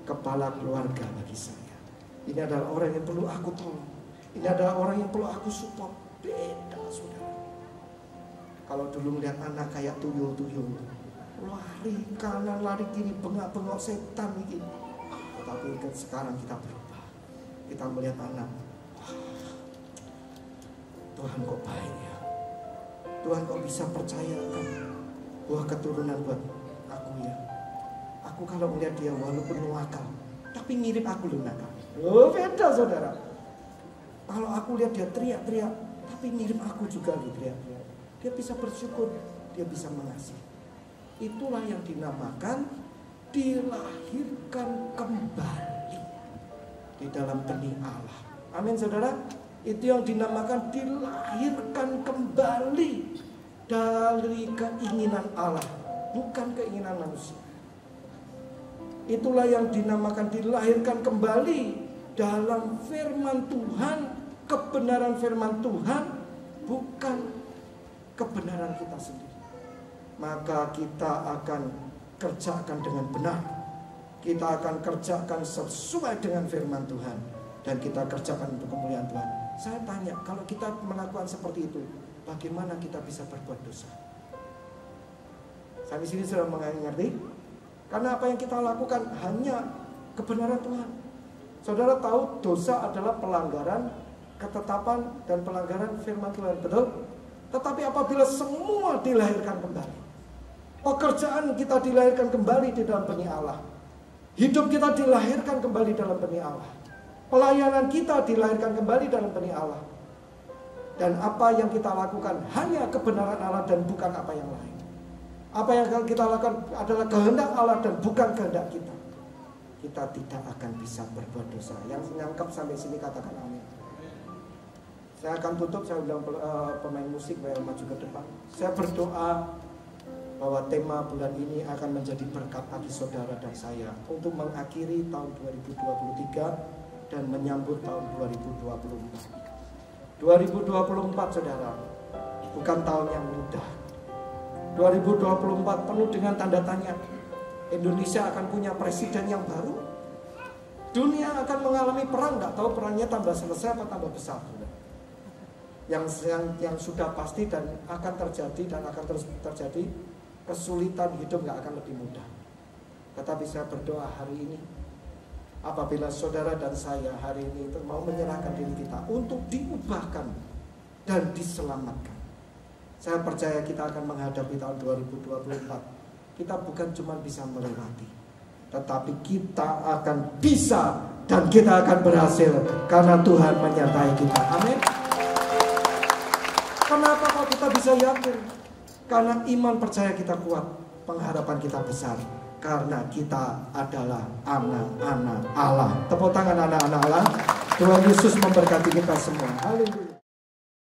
kepala keluarga bagi saya. Ini adalah orang yang perlu aku tolong. Ini adalah orang yang perlu aku support. Beda saudara. Kalau dulu melihat anak kayak tuyul-tuyul, lari kanan lari kiri, bengak-bengok setan ini. Tetapi sekarang kita berubah. Kita melihat anak, Tuhan kok baik ya. Tuhan kok bisa percayakan buah keturunan buat aku ya. Aku kalau melihat dia walaupun nakal, tapi mirip aku loh nakal. Oh beda saudara. Kalau aku lihat dia teriak-teriak, tapi mirip aku juga loh teriak-teriak. Dia bisa bersyukur, dia bisa mengasihi. Itulah yang dinamakan dilahirkan kembali di dalam benih Allah. Amin saudara. Itu yang dinamakan dilahirkan kembali dari keinginan Allah, bukan keinginan manusia. Itulah yang dinamakan dilahirkan kembali dalam firman Tuhan, kebenaran firman Tuhan, bukan kebenaran kita sendiri. Maka kita akan kerjakan dengan benar. Kita akan kerjakan sesuai dengan firman Tuhan. Dan kita kerjakan untuk kemuliaan Tuhan. Saya tanya, kalau kita melakukan seperti itu, bagaimana kita bisa berbuat dosa? Sampai sini sudah mengerti? Karena apa yang kita lakukan hanya kebenaran Tuhan. Saudara tahu dosa adalah pelanggaran ketetapan dan pelanggaran firman Tuhan, betul? Tetapi apabila semua dilahirkan kembali, pekerjaan kita dilahirkan kembali di dalam benih Allah, hidup kita dilahirkan kembali dalam benih Allah, pelayanan kita dilahirkan kembali dalam benih Allah. Dan apa yang kita lakukan hanya kebenaran Allah dan bukan apa yang lain. Apa yang kita lakukan adalah kehendak Allah dan bukan kehendak kita. Kita tidak akan bisa berbuat dosa. Yang menyangkap sampai sini katakan amin. Saya akan tutup, saya bilang pemain musik bayar maju ke depan. Saya berdoa bahwa tema bulan ini akan menjadi berkat bagi saudara dan saya untuk mengakhiri tahun 2023 dan menyambut tahun 2024. 2024 saudara, bukan tahun yang mudah. 2024 penuh dengan tanda tanya. Indonesia akan punya presiden yang baru. Dunia akan mengalami perang, nggak tahu perangnya tambah selesai atau tambah besar. Yang sudah pasti dan akan terjadi dan akan terus terjadi, kesulitan hidup nggak akan lebih mudah. Tetapi saya berdoa hari ini, apabila saudara dan saya hari ini itu mau menyerahkan diri kita untuk diubahkan dan diselamatkan, saya percaya kita akan menghadapi tahun 2024. Kita bukan cuma bisa melewati, tetapi kita akan bisa dan kita akan berhasil karena Tuhan menyertai kita. Amin. Kenapa kok kita bisa yakin? Karena iman percaya kita kuat, pengharapan kita besar. Karena kita adalah anak-anak Allah. Tepuk tangan anak-anak Allah. Tuhan Yesus memberkati kita semua. Haleluya.